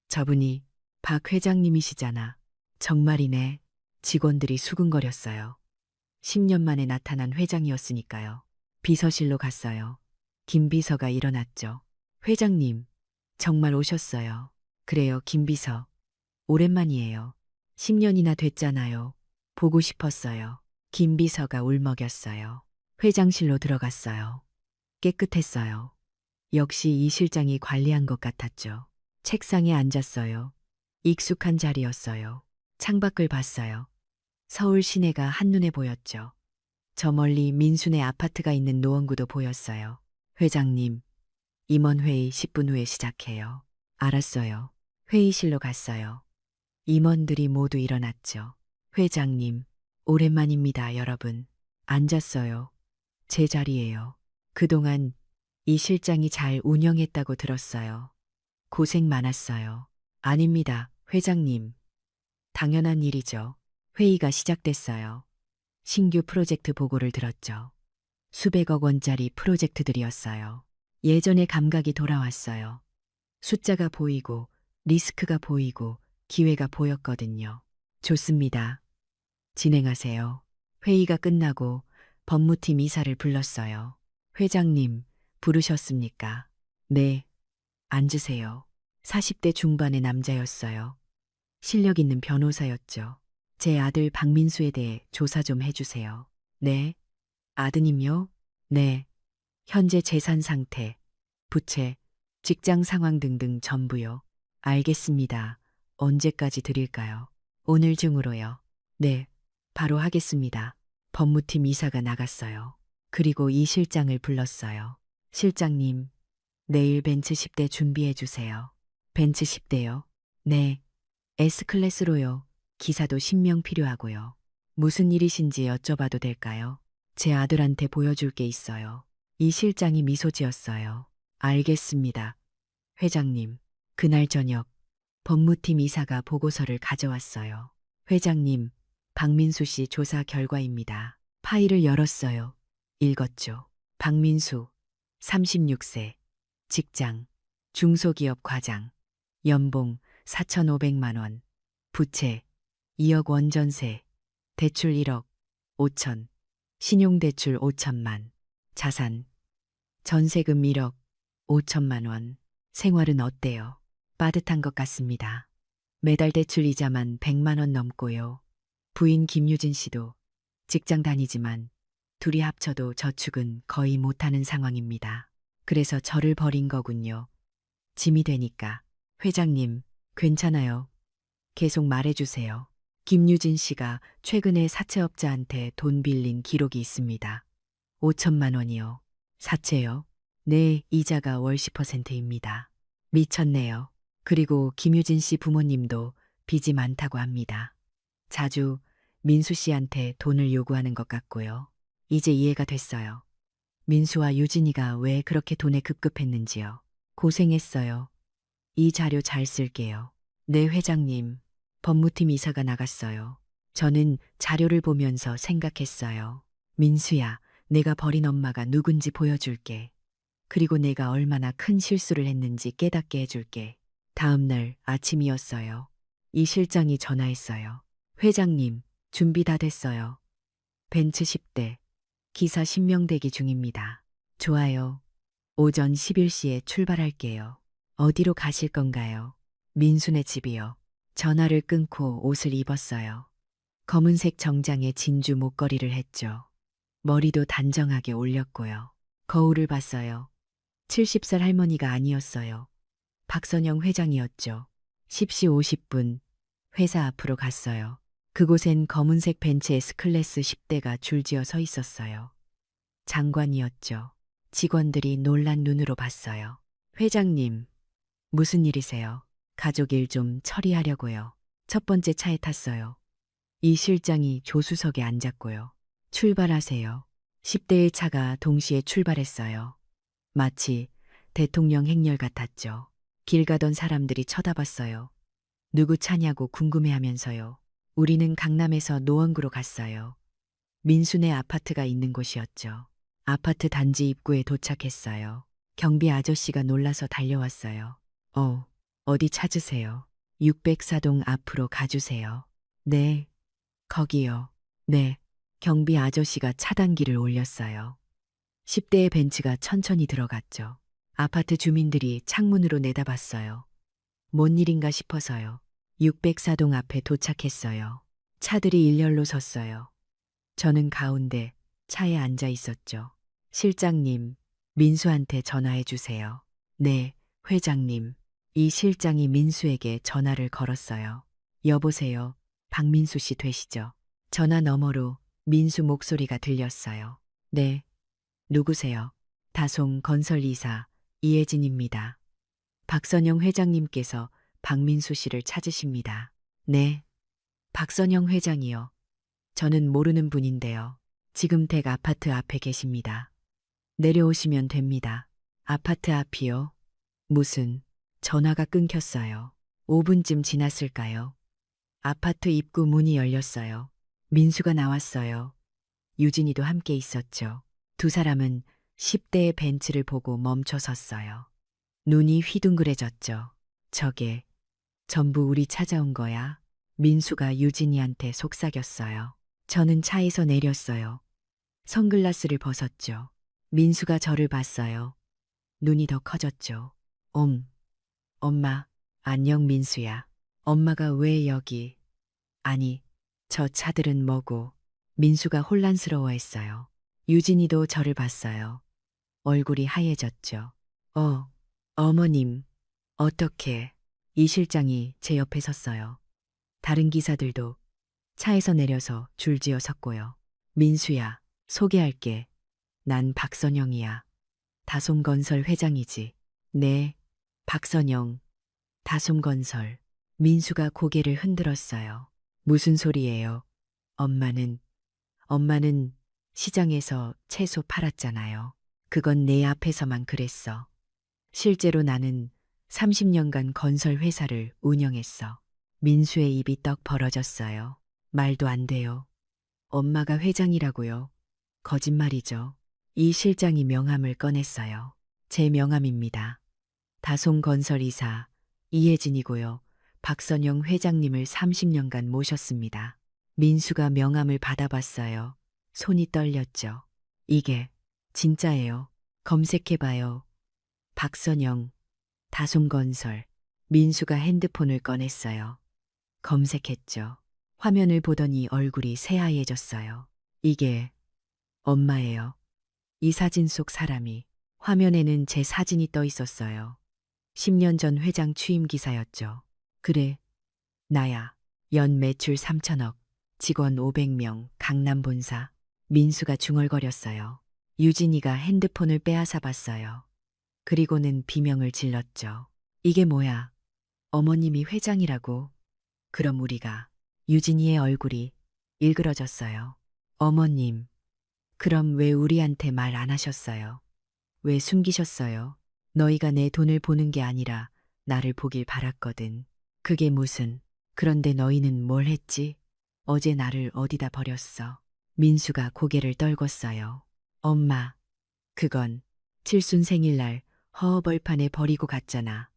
저분이 박 회장님이시잖아. 정말이네. 직원들이 수근거렸어요. 10년 만에 나타난 회장이었으니까요. 비서실로 갔어요. 김 비서가 일어났죠. 회장님, 정말 오셨어요. 그래요, 김 비서. 오랜만이에요. 10년이나 됐잖아요. 보고 싶었어요. 김 비서가 울먹였어요. 회장실로 들어갔어요. 깨끗했어요. 역시 이 실장이 관리한 것 같았죠. 책상에 앉았어요. 익숙한 자리였어요. 창밖을 봤어요. 서울 시내가 한눈에 보였죠. 저 멀리 민수네 아파트가 있는 노원구도 보였어요. 회장님, 임원회의 10분 후에 시작해요. 알았어요. 회의실로 갔어요. 임원들이 모두 일어났죠. 회장님, 오랜만입니다, 여러분. 앉았어요. 제 자리예요. 그동안 이 실장이 잘 운영했다고 들었어요. 고생 많았어요. 아닙니다, 회장님. 당연한 일이죠. 회의가 시작됐어요. 신규 프로젝트 보고를 들었죠. 수백억 원짜리 프로젝트들이었어요. 예전의 감각이 돌아왔어요. 숫자가 보이고, 리스크가 보이고, 기회가 보였거든요. 좋습니다. 진행하세요. 회의가 끝나고 법무팀 이사를 불렀어요. 회장님, 부르셨습니까? 네. 앉으세요. 40대 중반의 남자였어요. 실력 있는 변호사였죠. 제 아들 박민수에 대해 조사 좀 해주세요. 네. 아드님요? 네. 현재 재산 상태, 부채, 직장 상황 등등 전부요. 알겠습니다. 언제까지 드릴까요? 오늘 중으로요. 네. 바로 하겠습니다. 법무팀 이사가 나갔어요. 그리고 이 실장을 불렀어요. 실장님, 내일 벤츠 10대 준비해 주세요. 벤츠 10대요? 네. S클래스로요. 기사도 10명 필요하고요. 무슨 일이신지 여쭤봐도 될까요? 제 아들한테 보여줄 게 있어요. 이 실장이 미소 지었어요. 알겠습니다. 회장님, 그날 저녁 법무팀 이사가 보고서를 가져왔어요. 회장님, 박민수 씨 조사 결과입니다. 파일을 열었어요. 읽었죠. 박민수, 36세, 직장, 중소기업 과장, 연봉 4,500만 원, 부채 2억 원 전세, 대출 1억 5천, 신용대출 5천만, 자산, 전세금 1억 5천만 원, 생활은 어때요? 빠듯한 것 같습니다. 매달 대출 이자만 100만 원 넘고요. 부인 김유진 씨도 직장 다니지만 둘이 합쳐도 저축은 거의 못하는 상황입니다. 그래서 저를 버린 거군요. 짐이 되니까. 회장님, 괜찮아요. 계속 말해주세요. 김유진 씨가 최근에 사채업자한테 돈 빌린 기록이 있습니다. 5천만 원이요. 사채요? 네, 이자가 월 10%입니다. 미쳤네요. 그리고 김유진 씨 부모님도 빚이 많다고 합니다. 자주 민수 씨한테 돈을 요구하는 것 같고요. 이제 이해가 됐어요. 민수와 유진이가 왜 그렇게 돈에 급급했는지요. 고생했어요. 이 자료 잘 쓸게요. 네, 회장님. 법무팀 이사가 나갔어요. 저는 자료를 보면서 생각했어요. 민수야, 내가 버린 엄마가 누군지 보여줄게. 그리고 내가 얼마나 큰 실수를 했는지 깨닫게 해줄게. 다음 날 아침이었어요. 이 실장이 전화했어요. 회장님, 준비 다 됐어요. 벤츠 10대, 기사 10명 대기 중입니다. 좋아요. 오전 11시에 출발할게요. 어디로 가실 건가요? 민수네 집이요. 전화를 끊고 옷을 입었어요. 검은색 정장에 진주 목걸이를 했죠. 머리도 단정하게 올렸고요. 거울을 봤어요. 70살 할머니가 아니었어요. 박선영 회장이었죠. 10시 50분 회사 앞으로 갔어요. 그곳엔 검은색 벤츠 S클래스 10대가 줄지어 서 있었어요. 장관이었죠. 직원들이 놀란 눈으로 봤어요. 회장님, 무슨 일이세요? 가족 일 좀 처리하려고요. 첫 번째 차에 탔어요. 이 실장이 조수석에 앉았고요. 출발하세요. 10대의 차가 동시에 출발했어요. 마치 대통령 행렬 같았죠. 길 가던 사람들이 쳐다봤어요. 누구 차냐고 궁금해하면서요. 우리는 강남에서 노원구로 갔어요. 민수네 아파트가 있는 곳이었죠. 아파트 단지 입구에 도착했어요. 경비 아저씨가 놀라서 달려왔어요. 어디 찾으세요? 604동 앞으로 가주세요. 네. 거기요. 네. 경비 아저씨가 차단기를 올렸어요. 10대의 벤츠가 천천히 들어갔죠. 아파트 주민들이 창문으로 내다봤어요. 뭔 일인가 싶어서요. 604동 앞에 도착했어요. 차들이 일렬로 섰어요. 저는 가운데 차에 앉아 있었죠. 실장님, 민수한테 전화해 주세요. 네, 회장님. 이 실장이 민수에게 전화를 걸었어요. 여보세요. 박민수 씨 되시죠? 전화 너머로 민수 목소리가 들렸어요. 네. 누구세요? 다송 건설이사 이혜진입니다. 박선영 회장님께서 박민수 씨를 찾으십니다. 네. 박선영 회장이요. 저는 모르는 분인데요. 지금 댁 아파트 앞에 계십니다. 내려오시면 됩니다. 아파트 앞이요? 무슨 전화가 끊겼어요. 5분쯤 지났을까요? 아파트 입구 문이 열렸어요. 민수가 나왔어요. 유진이도 함께 있었죠. 두 사람은 10대의 벤츠를 보고 멈춰 섰어요. 눈이 휘둥그레졌죠. 저게 전부 우리 찾아온 거야? 민수가 유진이한테 속삭였어요. 저는 차에서 내렸어요. 선글라스를 벗었죠. 민수가 저를 봤어요. 눈이 더 커졌죠. 엄마, 안녕 민수야. 엄마가 왜 여기? 아니, 저 차들은 뭐고? 민수가 혼란스러워했어요. 유진이도 저를 봤어요. 얼굴이 하얘졌죠. 어머님, 어떻게? 이 실장이 제 옆에 섰어요. 다른 기사들도 차에서 내려서 줄지어 섰고요. 민수야, 소개할게. 난 박선영이야. 다솜건설 회장이지. 네, 박선영. 다솜건설. 민수가 고개를 흔들었어요. 무슨 소리예요? 엄마는 시장에서 채소 팔았잖아요. 그건 내 앞에서만 그랬어. 실제로 나는 30년간 건설 회사를 운영했어. 민수의 입이 떡 벌어졌어요. 말도 안 돼요. 엄마가 회장이라고요. 거짓말이죠. 이 실장이 명함을 꺼냈어요. 제 명함입니다. 다솜건설 이사 이혜진이고요. 박선영 회장님을 30년간 모셨습니다. 민수가 명함을 받아봤어요. 손이 떨렸죠. 이게 진짜예요. 검색해봐요. 박선영, 다솜건설. 민수가 핸드폰을 꺼냈어요. 검색했죠. 화면을 보더니 얼굴이 새하얘졌어요. 이게 엄마예요. 이 사진 속 사람이. 화면에는 제 사진이 떠 있었어요. 10년 전 회장 취임 기사였죠. 그래, 나야. 연 매출 3천억, 직원 500명, 강남 본사. 민수가 중얼거렸어요. 유진이가 핸드폰을 빼앗아 봤어요. 그리고는 비명을 질렀죠. 이게 뭐야? 어머님이 회장이라고? 그럼 우리가. 유진이의 얼굴이 일그러졌어요. 어머님, 그럼 왜 우리한테 말 안 하셨어요? 왜 숨기셨어요? 너희가 내 돈을 보는 게 아니라 나를 보길 바랐거든. 그게 무슨. 그런데 너희는 뭘 했지? 어제 나를 어디다 버렸어? 민수가 고개를 떨궜어요. 엄마, 그건 칠순 생일날 허허벌판에 버리고 갔잖아.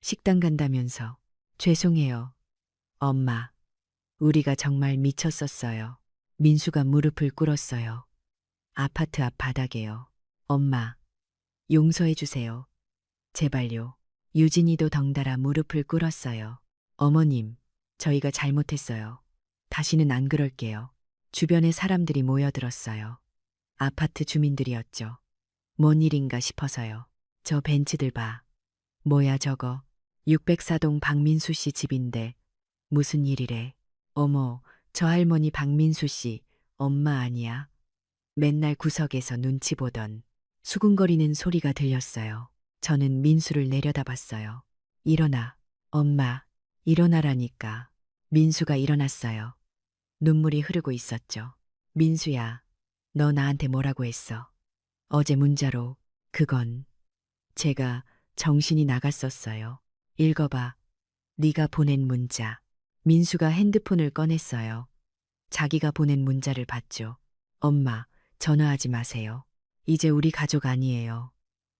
식당 간다면서. 죄송해요. 엄마, 우리가 정말 미쳤었어요. 민수가 무릎을 꿇었어요. 아파트 앞 바닥에요. 엄마, 용서해 주세요. 제발요. 유진이도 덩달아 무릎을 꿇었어요. 어머님, 저희가 잘못했어요. 다시는 안 그럴게요. 주변에 사람들이 모여들었어요. 아파트 주민들이었죠. 뭔 일인가 싶어서요. 저 벤츠들 봐. 뭐야 저거. 604동 박민수 씨 집인데 무슨 일이래. 어머, 저 할머니 박민수 씨 엄마 아니야? 맨날 구석에서 눈치 보던. 수군거리는 소리가 들렸어요. 저는 민수를 내려다봤어요. 일어나. 엄마, 일어나라니까. 민수가 일어났어요. 눈물이 흐르고 있었죠. 민수야, 너 나한테 뭐라고 했어? 어제 문자로. 그건 제가 정신이 나갔었어요. 읽어봐. 네가 보낸 문자. 민수가 핸드폰을 꺼냈어요. 자기가 보낸 문자를 봤죠. 엄마, 전화하지 마세요. 이제 우리 가족 아니에요.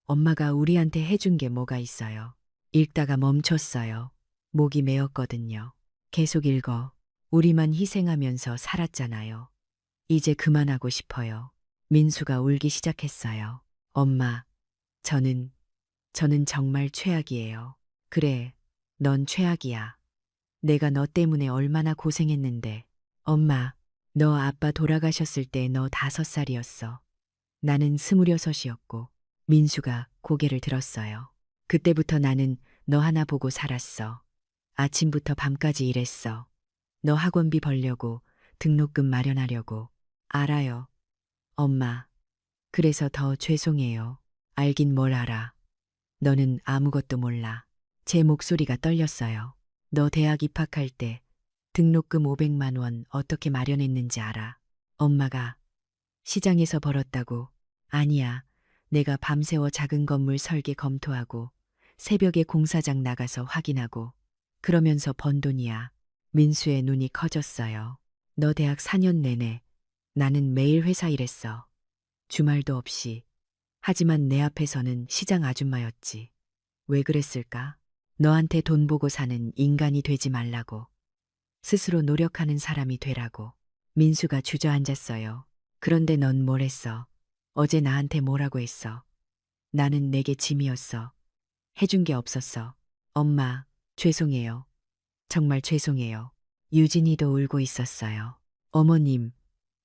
엄마가 우리한테 해준 게 뭐가 있어요. 읽다가 멈췄어요. 목이 메었거든요. 계속 읽어. 우리만 희생하면서 살았잖아요. 이제 그만하고 싶어요. 민수가 울기 시작했어요. 엄마, 저는 정말 최악이에요. 그래, 넌 최악이야. 내가 너 때문에 얼마나 고생했는데. 엄마, 너 아빠 돌아가셨을 때 너 5살이었어. 나는 26이었고. 민수가 고개를 들었어요. 그때부터 나는 너 하나 보고 살았어. 아침부터 밤까지 일했어. 너 학원비 벌려고, 등록금 마련하려고. 알아요. 엄마. 그래서 더 죄송해요. 알긴 뭘 알아. 너는 아무것도 몰라. 제 목소리가 떨렸어요. 너 대학 입학할 때 등록금 500만 원 어떻게 마련했는지 알아? 엄마가 시장에서 벌었다고. 아니야. 내가 밤새워 작은 건물 설계 검토하고 새벽에 공사장 나가서 확인하고 그러면서 번 돈이야. 민수의 눈이 커졌어요. 너 대학 4년 내내 나는 매일 회사 일했어. 주말도 없이. 하지만 내 앞에서는 시장 아줌마였지. 왜 그랬을까? 너한테 돈 보고 사는 인간이 되지 말라고. 스스로 노력하는 사람이 되라고. 민수가 주저앉았어요. 그런데 넌 뭘 했어? 어제 나한테 뭐라고 했어? 나는 내게 짐이었어. 해준 게 없었어. 엄마, 죄송해요. 정말 죄송해요. 유진이도 울고 있었어요. 어머님,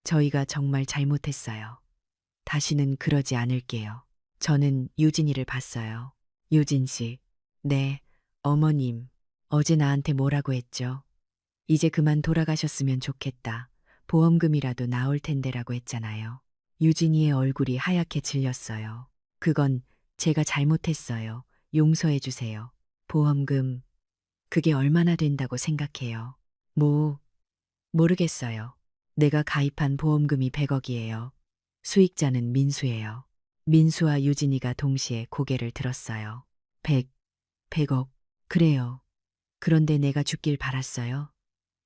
저희가 정말 잘못했어요. 다시는 그러지 않을게요. 저는 유진이를 봤어요. 유진 씨. 네, 어머님. 어제 나한테 뭐라고 했죠? 이제 그만 돌아가셨으면 좋겠다. 보험금이라도 나올 텐데라고 했잖아요. 유진이의 얼굴이 하얗게 질렸어요. 그건 제가 잘못했어요. 용서해 주세요. 보험금, 그게 얼마나 된다고 생각해요? 모르겠어요. 내가 가입한 보험금이 100억이에요. 수익자는 민수예요. 민수와 유진이가 동시에 고개를 들었어요. 100억. 그래요. 그런데 내가 죽길 바랐어요.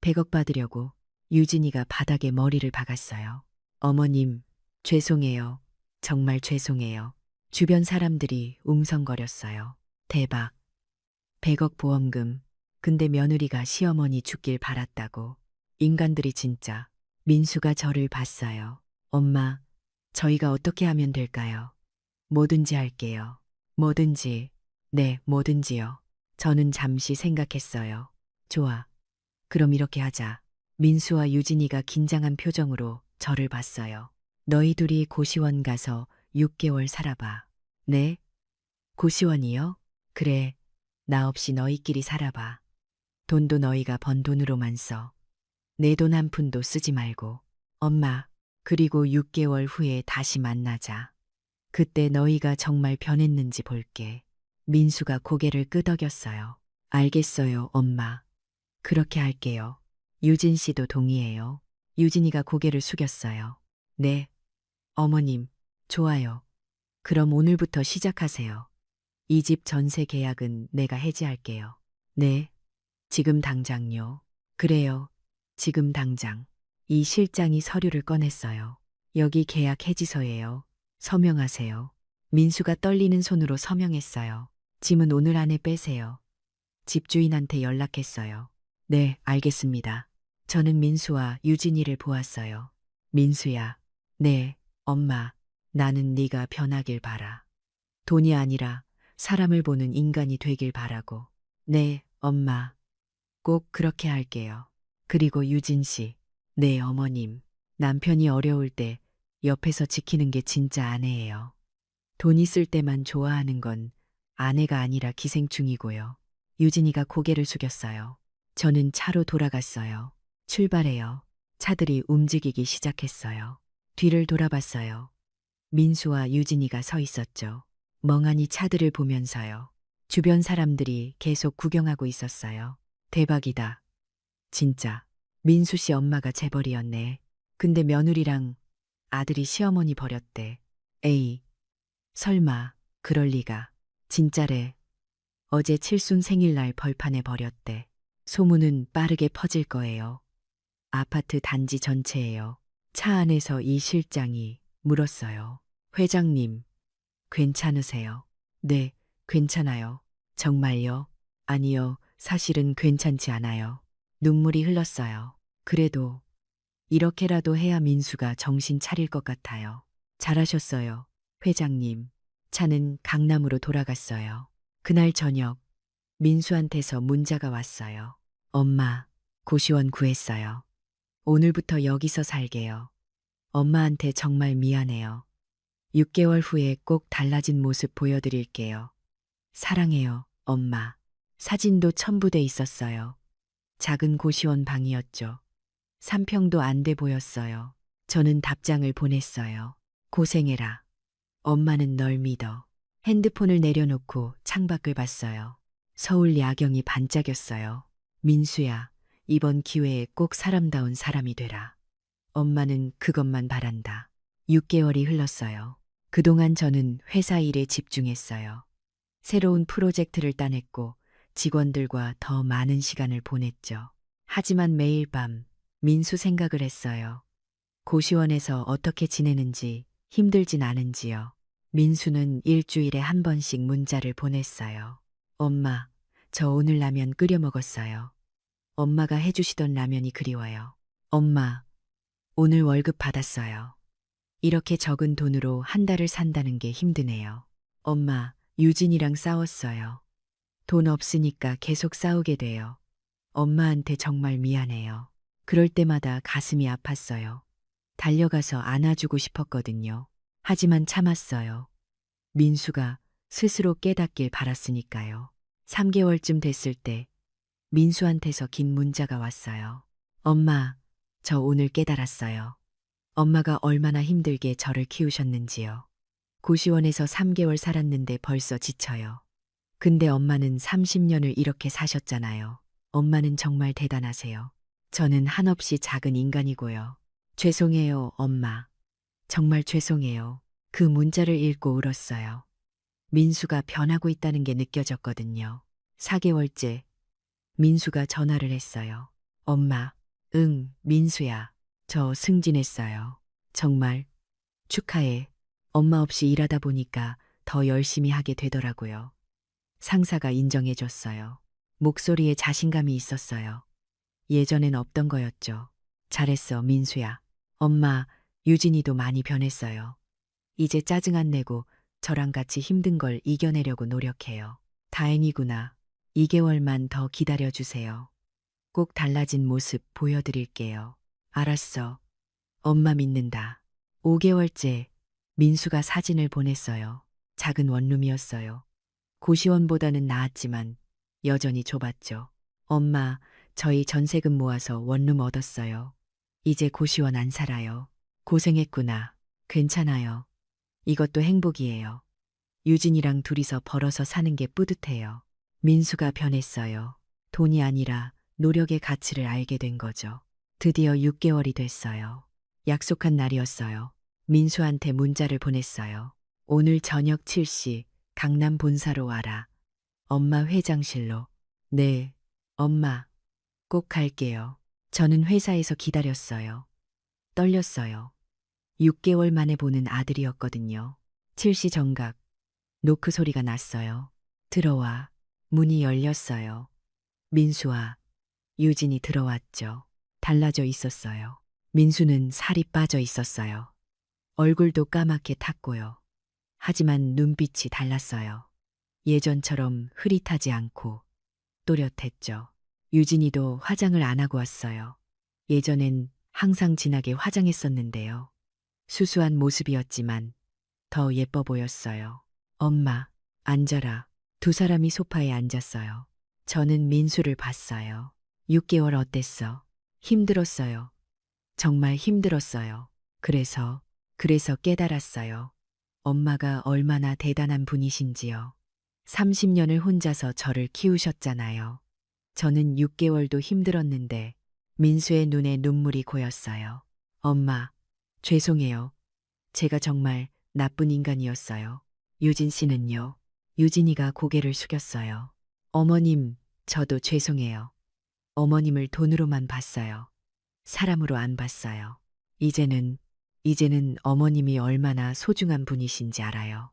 100억 받으려고. 유진이가 바닥에 머리를 박았어요. 어머님, 죄송해요. 정말 죄송해요. 주변 사람들이 웅성거렸어요. 대박. 100억 보험금. 근데 며느리가 시어머니 죽길 바랐다고. 인간들이 진짜. 민수가 저를 봤어요. 엄마, 저희가 어떻게 하면 될까요? 뭐든지 할게요. 뭐든지. 네, 뭐든지요. 저는 잠시 생각했어요. 좋아. 그럼 이렇게 하자. 민수와 유진이가 긴장한 표정으로 저를 봤어요. 너희 둘이 고시원 가서 6개월 살아봐. 네? 고시원이요? 그래. 나 없이 너희끼리 살아봐. 돈도 너희가 번 돈으로만 써. 내 돈 한 푼도 쓰지 말고. 엄마, 그리고 6개월 후에 다시 만나자. 그때 너희가 정말 변했는지 볼게. 민수가 고개를 끄덕였어요. 알겠어요, 엄마. 그렇게 할게요. 유진 씨도 동의해요. 유진이가 고개를 숙였어요. 네. 어머님, 좋아요. 그럼 오늘부터 시작하세요. 이 집 전세 계약은 내가 해지할게요. 네. 지금 당장요. 그래요. 지금 당장. 이 실장이 서류를 꺼냈어요. 여기 계약 해지서예요. 서명하세요. 민수가 떨리는 손으로 서명했어요. 짐은 오늘 안에 빼세요. 집주인한테 연락했어요. 네, 알겠습니다. 저는 민수와 유진이를 보았어요. 민수야. 네, 엄마. 나는 네가 변하길 바라. 돈이 아니라 사람을 보는 인간이 되길 바라고. 네, 엄마. 꼭 그렇게 할게요. 그리고 유진 씨. 네, 어머님. 남편이 어려울 때 옆에서 지키는 게 진짜 아내예요. 돈 있을 때만 좋아하는 건 아내가 아니라 기생충이고요. 유진이가 고개를 숙였어요. 저는 차로 돌아갔어요. 출발해요. 차들이 움직이기 시작했어요. 뒤를 돌아봤어요. 민수와 유진이가 서 있었죠. 멍하니 차들을 보면서요. 주변 사람들이 계속 구경하고 있었어요. 대박이다. 진짜. 민수 씨 엄마가 재벌이었네. 근데 며느리랑 아들이 시어머니 버렸대. 에이. 설마, 그럴 리가. 진짜래. 어제 칠순 생일날 벌판에 버렸대. 소문은 빠르게 퍼질 거예요. 아파트 단지 전체예요. 차 안에서 이 실장이 물었어요. 회장님, 괜찮으세요? 네, 괜찮아요. 정말요? 아니요, 사실은 괜찮지 않아요. 눈물이 흘렀어요. 그래도 이렇게라도 해야 민수가 정신 차릴 것 같아요. 잘하셨어요, 회장님. 차는 강남으로 돌아갔어요. 그날 저녁 민수한테서 문자가 왔어요. 엄마, 고시원 구했어요. 오늘부터 여기서 살게요. 엄마한테 정말 미안해요. 6개월 후에 꼭 달라진 모습 보여드릴게요. 사랑해요, 엄마. 사진도 첨부돼 있었어요. 작은 고시원 방이었죠. 3평도 안 돼 보였어요. 저는 답장을 보냈어요. 고생해라. 엄마는 널 믿어. 핸드폰을 내려놓고 창밖을 봤어요. 서울 야경이 반짝였어요. 민수야, 이번 기회에 꼭 사람다운 사람이 되라. 엄마는 그것만 바란다. 6개월이 흘렀어요. 그동안 저는 회사 일에 집중했어요. 새로운 프로젝트를 따냈고 직원들과 더 많은 시간을 보냈죠. 하지만 매일 밤 민수 생각을 했어요. 고시원에서 어떻게 지내는지, 힘들진 않은지요. 민수는 일주일에 한 번씩 문자를 보냈어요. 엄마, 저 오늘 라면 끓여 먹었어요. 엄마가 해주시던 라면이 그리워요. 엄마, 오늘 월급 받았어요. 이렇게 적은 돈으로 한 달을 산다는 게 힘드네요. 엄마, 유진이랑 싸웠어요. 돈 없으니까 계속 싸우게 돼요. 엄마한테 정말 미안해요. 그럴 때마다 가슴이 아팠어요. 달려가서 안아주고 싶었거든요. 하지만 참았어요. 민수가 스스로 깨닫길 바랐으니까요. 3개월쯤 됐을 때 민수한테서 긴 문자가 왔어요. 엄마, 저 오늘 깨달았어요. 엄마가 얼마나 힘들게 저를 키우셨는지요. 고시원에서 3개월 살았는데 벌써 지쳐요. 근데 엄마는 30년을 이렇게 사셨잖아요. 엄마는 정말 대단하세요. 저는 한없이 작은 인간이고요. 죄송해요, 엄마. 정말 죄송해요. 그 문자를 읽고 울었어요. 민수가 변하고 있다는 게 느껴졌거든요. 4개월째 민수가 전화를 했어요. 엄마, 응, 민수야. 저 승진했어요. 정말 축하해. 엄마 없이 일하다 보니까 더 열심히 하게 되더라고요. 상사가 인정해줬어요. 목소리에 자신감이 있었어요. 예전엔 없던 거였죠. 잘했어, 민수야. 엄마, 유진이도 많이 변했어요. 이제 짜증 안 내고 저랑 같이 힘든 걸 이겨내려고 노력해요. 다행이구나. 2개월만 더 기다려주세요. 꼭 달라진 모습 보여드릴게요. 알았어. 엄마 믿는다. 5개월째 민수가 사진을 보냈어요. 작은 원룸이었어요. 고시원보다는 나았지만 여전히 좁았죠. 엄마, 저희 전세금 모아서 원룸 얻었어요. 이제 고시원 안 살아요. 고생했구나. 괜찮아요. 이것도 행복이에요. 유진이랑 둘이서 벌어서 사는 게 뿌듯해요. 민수가 변했어요. 돈이 아니라 노력의 가치를 알게 된 거죠. 드디어 6개월이 됐어요. 약속한 날이었어요. 민수한테 문자를 보냈어요. 오늘 저녁 7시 강남 본사로 와라. 엄마 회장실로. 네, 엄마. 꼭 갈게요. 저는 회사에서 기다렸어요. 떨렸어요. 6개월 만에 보는 아들이었거든요. 7시 정각. 노크 소리가 났어요. 들어와. 문이 열렸어요. 민수와 유진이 들어왔죠. 달라져 있었어요. 민수는 살이 빠져 있었어요. 얼굴도 까맣게 탔고요. 하지만 눈빛이 달랐어요. 예전처럼 흐릿하지 않고 또렷했죠. 유진이도 화장을 안 하고 왔어요. 예전엔 항상 진하게 화장했었는데요. 수수한 모습이었지만 더 예뻐 보였어요. 엄마, 앉아라. 두 사람이 소파에 앉았어요. 저는 민수를 봤어요. 6개월 어땠어? 힘들었어요. 정말 힘들었어요. 그래서 깨달았어요. 엄마가 얼마나 대단한 분이신지요. 30년을 혼자서 저를 키우셨잖아요. 저는 6개월도 힘들었는데 민수의 눈에 눈물이 고였어요. 엄마, 죄송해요. 제가 정말 나쁜 인간이었어요. 유진 씨는요? 유진이가 고개를 숙였어요. 어머님, 저도 죄송해요. 어머님을 돈으로만 봤어요. 사람으로 안 봤어요. 이제는 어머님이 얼마나 소중한 분이신지 알아요.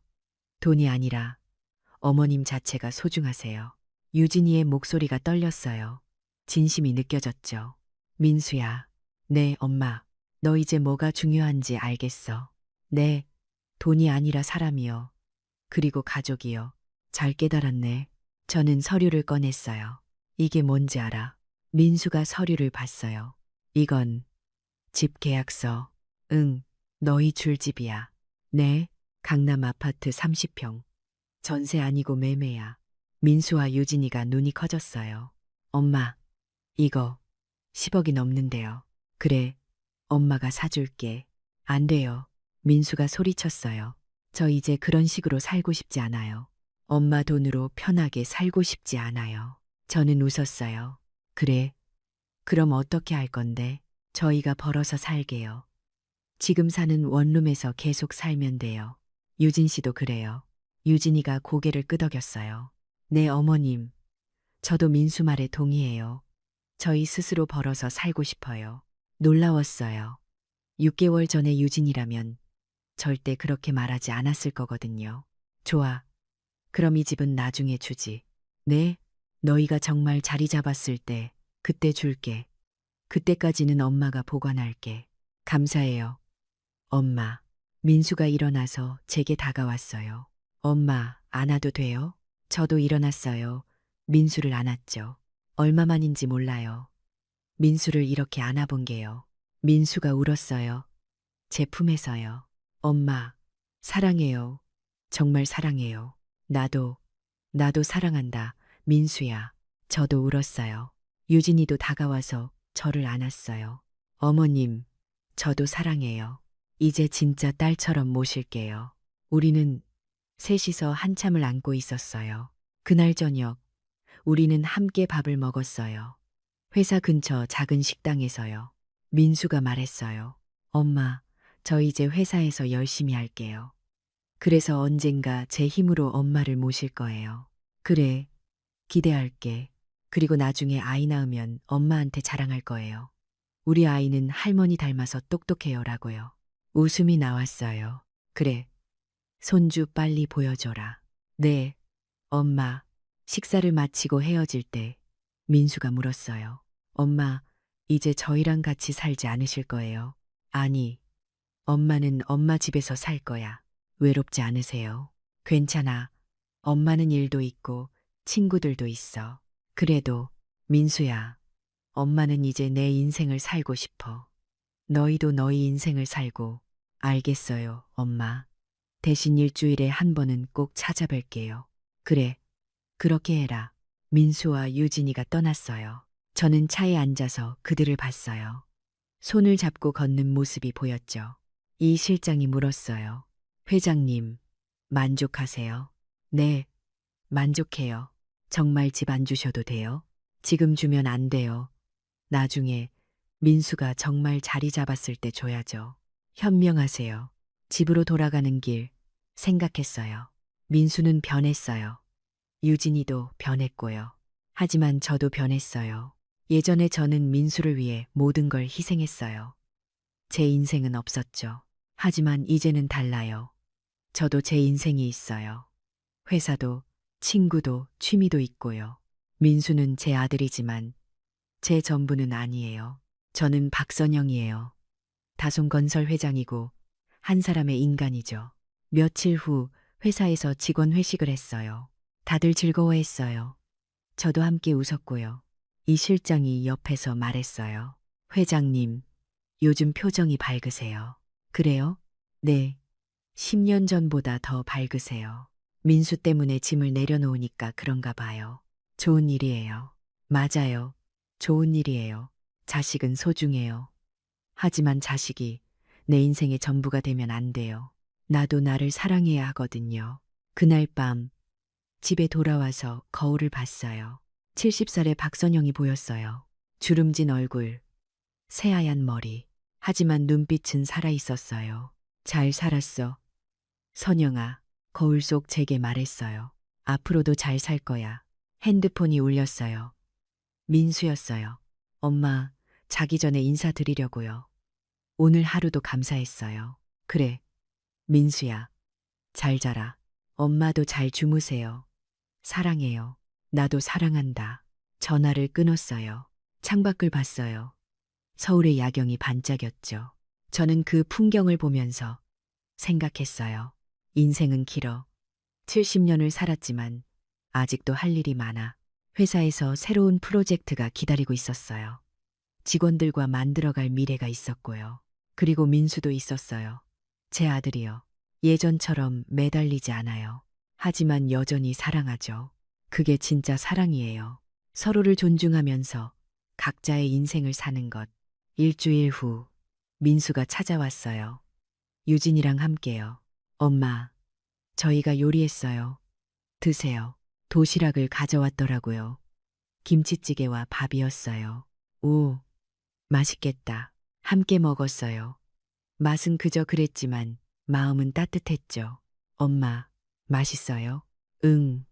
돈이 아니라 어머님 자체가 소중하세요. 유진이의 목소리가 떨렸어요. 진심이 느껴졌죠. 민수야. 네, 엄마. 너 이제 뭐가 중요한지 알겠어. 네, 돈이 아니라 사람이요. 그리고 가족이요. 잘 깨달았네. 저는 서류를 꺼냈어요. 이게 뭔지 알아? 민수가 서류를 봤어요. 이건 집 계약서. 응, 너희 줄 집이야. 네, 강남 아파트 30평. 전세 아니고 매매야. 민수와 유진이가 눈이 커졌어요. 엄마, 이거 10억이 넘는데요. 그래, 엄마가 사줄게. 안 돼요. 민수가 소리쳤어요. 저 이제 그런 식으로 살고 싶지 않아요. 엄마 돈으로 편하게 살고 싶지 않아요. 저는 웃었어요. 그래, 그럼 어떻게 할 건데? 저희가 벌어서 살게요. 지금 사는 원룸에서 계속 살면 돼요. 유진 씨도 그래요. 유진이가 고개를 끄덕였어요. 네, 어머님. 저도 민수 말에 동의해요. 저희 스스로 벌어서 살고 싶어요. 놀라웠어요. 6개월 전에 유진이라면 절대 그렇게 말하지 않았을 거거든요. 좋아. 그럼 이 집은 나중에 주지. 네? 너희가 정말 자리 잡았을 때 그때 줄게. 그때까지는 엄마가 보관할게. 감사해요. 엄마. 민수가 일어나서 제게 다가왔어요. 엄마, 안아도 돼요? 저도 일어났어요. 민수를 안았죠. 얼마만인지 몰라요. 민수를 이렇게 안아본 게요. 민수가 울었어요. 제 품에서요. 엄마, 사랑해요. 정말 사랑해요. 나도 사랑한다. 민수야. 저도 울었어요. 유진이도 다가와서 저를 안았어요. 어머님, 저도 사랑해요. 이제 진짜 딸처럼 모실게요. 우리는 셋이서 한참을 안고 있었어요. 그날 저녁, 우리는 함께 밥을 먹었어요. 회사 근처 작은 식당에서요. 민수가 말했어요. 엄마, 저 이제 회사에서 열심히 할게요. 그래서 언젠가 제 힘으로 엄마를 모실 거예요. 그래, 기대할게. 그리고 나중에 아이 낳으면 엄마한테 자랑할 거예요. 우리 아이는 할머니 닮아서 똑똑해요라고요. 웃음이 나왔어요. 그래, 손주 빨리 보여줘라. 네, 엄마. 식사를 마치고 헤어질 때 민수가 물었어요. 엄마, 이제 저희랑 같이 살지 않으실 거예요? 아니, 엄마는 엄마 집에서 살 거야. 외롭지 않으세요? 괜찮아. 엄마는 일도 있고 친구들도 있어. 그래도 민수야, 엄마는 이제 내 인생을 살고 싶어. 너희도 너희 인생을 살고. 알겠어요, 엄마. 대신 일주일에 한 번은 꼭 찾아뵐게요. 그래, 그렇게 해라. 민수와 유진이가 떠났어요. 저는 차에 앉아서 그들을 봤어요. 손을 잡고 걷는 모습이 보였죠. 이 실장이 물었어요. 회장님, 만족하세요? 네, 만족해요. 정말 집 안 주셔도 돼요? 지금 주면 안 돼요. 나중에 민수가 정말 자리 잡았을 때 줘야죠. 현명하세요. 집으로 돌아가는 길 생각했어요. 민수는 변했어요. 유진이도 변했고요. 하지만 저도 변했어요. 예전에 저는 민수를 위해 모든 걸 희생했어요. 제 인생은 없었죠. 하지만 이제는 달라요. 저도 제 인생이 있어요. 회사도, 친구도, 취미도 있고요. 민수는 제 아들이지만 제 전부는 아니에요. 저는 박선영이에요. 다솜건설 회장이고 한 사람의 인간이죠. 며칠 후 회사에서 직원 회식을 했어요. 다들 즐거워했어요. 저도 함께 웃었고요. 이 실장이 옆에서 말했어요. 회장님, 요즘 표정이 밝으세요. 그래요? 네. 10년 전보다 더 밝으세요. 민수 때문에 짐을 내려놓으니까 그런가 봐요. 좋은 일이에요. 맞아요. 좋은 일이에요. 자식은 소중해요. 하지만 자식이 내 인생의 전부가 되면 안 돼요. 나도 나를 사랑해야 하거든요. 그날 밤 집에 돌아와서 거울을 봤어요. 70살의 박선영이 보였어요. 주름진 얼굴, 새하얀 머리. 하지만 눈빛은 살아있었어요. 잘 살았어. 선영아, 거울 속 제게 말했어요. 앞으로도 잘 살 거야. 핸드폰이 울렸어요. 민수였어요. 엄마, 자기 전에 인사드리려고요. 오늘 하루도 감사했어요. 그래, 민수야. 잘 자라. 엄마도 잘 주무세요. 사랑해요. 나도 사랑한다. 전화를 끊었어요. 창밖을 봤어요. 서울의 야경이 반짝였죠. 저는 그 풍경을 보면서 생각했어요. 인생은 길어. 70년을 살았지만 아직도 할 일이 많아. 회사에서 새로운 프로젝트가 기다리고 있었어요. 직원들과 만들어갈 미래가 있었고요. 그리고 민수도 있었어요. 제 아들이요. 예전처럼 매달리지 않아요. 하지만 여전히 사랑하죠. 그게 진짜 사랑이에요. 서로를 존중하면서 각자의 인생을 사는 것. 일주일 후 민수가 찾아왔어요. 유진이랑 함께요. 엄마, 저희가 요리했어요. 드세요. 도시락을 가져왔더라고요. 김치찌개와 밥이었어요. 오, 맛있겠다. 함께 먹었어요. 맛은 그저 그랬지만 마음은 따뜻했죠. 엄마, 맛있어요? 응,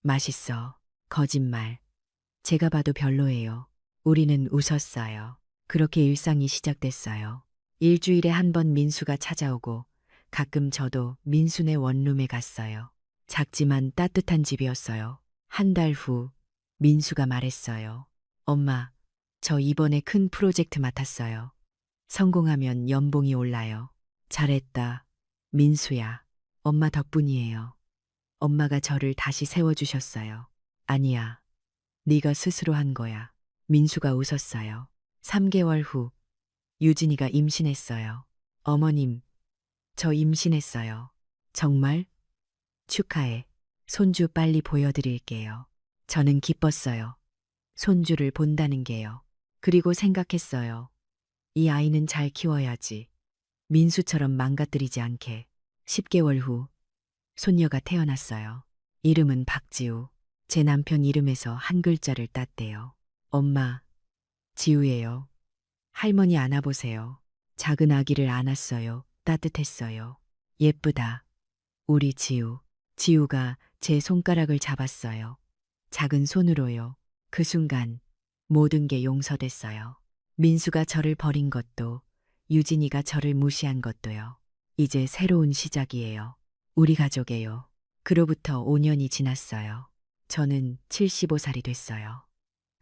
맛있어. 거짓말. 제가 봐도 별로예요. 우리는 웃었어요. 그렇게 일상이 시작됐어요. 일주일에 한 번 민수가 찾아오고 가끔 저도 민수네 원룸에 갔어요. 작지만 따뜻한 집이었어요. 한 달 후 민수가 말했어요. 엄마, 저 이번에 큰 프로젝트 맡았어요. 성공하면 연봉이 올라요. 잘했다. 민수야, 엄마 덕분이에요. 엄마가 저를 다시 세워주셨어요. 아니야. 네가 스스로 한 거야. 민수가 웃었어요. 3개월 후 유진이가 임신했어요. 어머님, 저 임신했어요. 정말? 축하해. 손주 빨리 보여드릴게요. 저는 기뻤어요. 손주를 본다는 게요. 그리고 생각했어요. 이 아이는 잘 키워야지. 민수처럼 망가뜨리지 않게. 10개월 후 손녀가 태어났어요. 이름은 박지우. 제 남편 이름에서 한 글자를 땄대요. 엄마, 지우예요. 할머니 안아보세요. 작은 아기를 안았어요. 따뜻했어요. 예쁘다. 우리 지우. 지우가 제 손가락을 잡았어요. 작은 손으로요. 그 순간 모든 게 용서됐어요. 민수가 저를 버린 것도, 유진이가 저를 무시한 것도요. 이제 새로운 시작이에요. 우리 가족에요. 그로부터 5년이 지났어요. 저는 75살이 됐어요.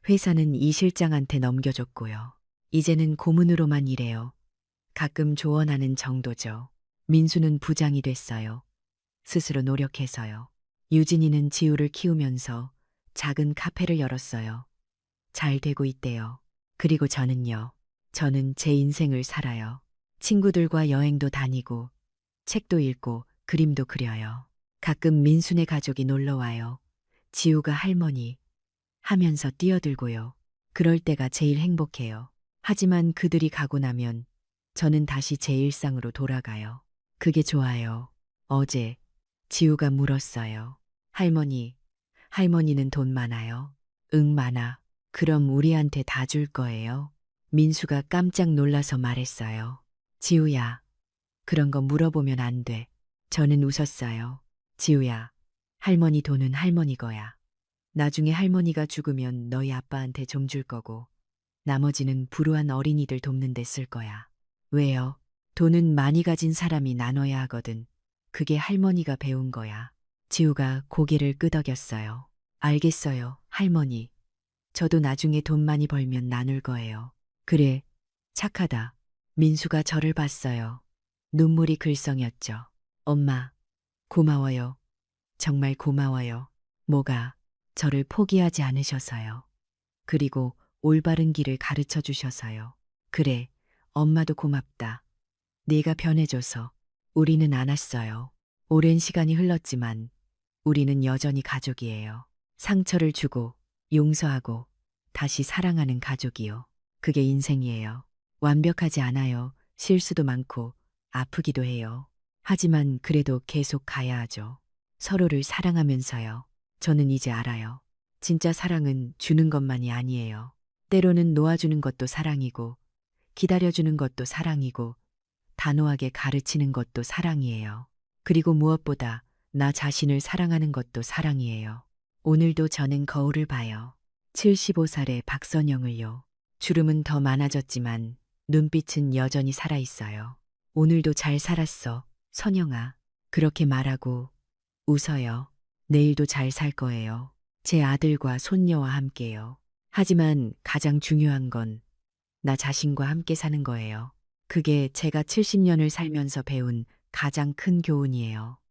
회사는 이 실장한테 넘겨줬고요. 이제는 고문으로만 일해요. 가끔 조언하는 정도죠. 민수는 부장이 됐어요. 스스로 노력해서요. 유진이는 지우를 키우면서 작은 카페를 열었어요. 잘 되고 있대요. 그리고 저는요. 저는 제 인생을 살아요. 친구들과 여행도 다니고, 책도 읽고, 그림도 그려요. 가끔 민수네 가족이 놀러 와요. 지우가 할머니 하면서 뛰어들고요. 그럴 때가 제일 행복해요. 하지만 그들이 가고 나면 저는 다시 제 일상으로 돌아가요. 그게 좋아요. 어제 지우가 물었어요. 할머니는 돈 많아요? 응, 많아. 그럼 우리한테 다 줄 거예요? 민수가 깜짝 놀라서 말했어요. 지우야, 그런 거 물어보면 안 돼. 저는 웃었어요. 지우야, 할머니 돈은 할머니 거야. 나중에 할머니가 죽으면 너희 아빠한테 좀 줄 거고, 나머지는 불우한 어린이들 돕는 데 쓸 거야. 왜요? 돈은 많이 가진 사람이 나눠야 하거든. 그게 할머니가 배운 거야. 지우가 고개를 끄덕였어요. 알겠어요, 할머니. 저도 나중에 돈 많이 벌면 나눌 거예요. 그래, 착하다. 민수가 저를 봤어요. 눈물이 글썽였죠. 엄마, 고마워요. 정말 고마워요. 뭐가, 저를 포기하지 않으셔서요. 그리고 올바른 길을 가르쳐 주셔서요. 그래, 엄마도 고맙다. 네가 변해줘서. 우리는 안 왔어요. 오랜 시간이 흘렀지만 우리는 여전히 가족이에요. 상처를 주고 용서하고 다시 사랑하는 가족이요. 그게 인생이에요. 완벽하지 않아요. 실수도 많고 아프기도 해요. 하지만 그래도 계속 가야 하죠. 서로를 사랑하면서요. 저는 이제 알아요. 진짜 사랑은 주는 것만이 아니에요. 때로는 놓아주는 것도 사랑이고, 기다려주는 것도 사랑이고, 단호하게 가르치는 것도 사랑이에요. 그리고 무엇보다 나 자신을 사랑하는 것도 사랑이에요. 오늘도 저는 거울을 봐요. 75살의 박선영을요. 주름은 더 많아졌지만 눈빛은 여전히 살아있어요. 오늘도 잘 살았어, 선영아. 그렇게 말하고 웃어요. 내일도 잘 살 거예요. 제 아들과 손녀와 함께요. 하지만 가장 중요한 건 나 자신과 함께 사는 거예요. 그게 제가 70년을 살면서 배운 가장 큰 교훈이에요.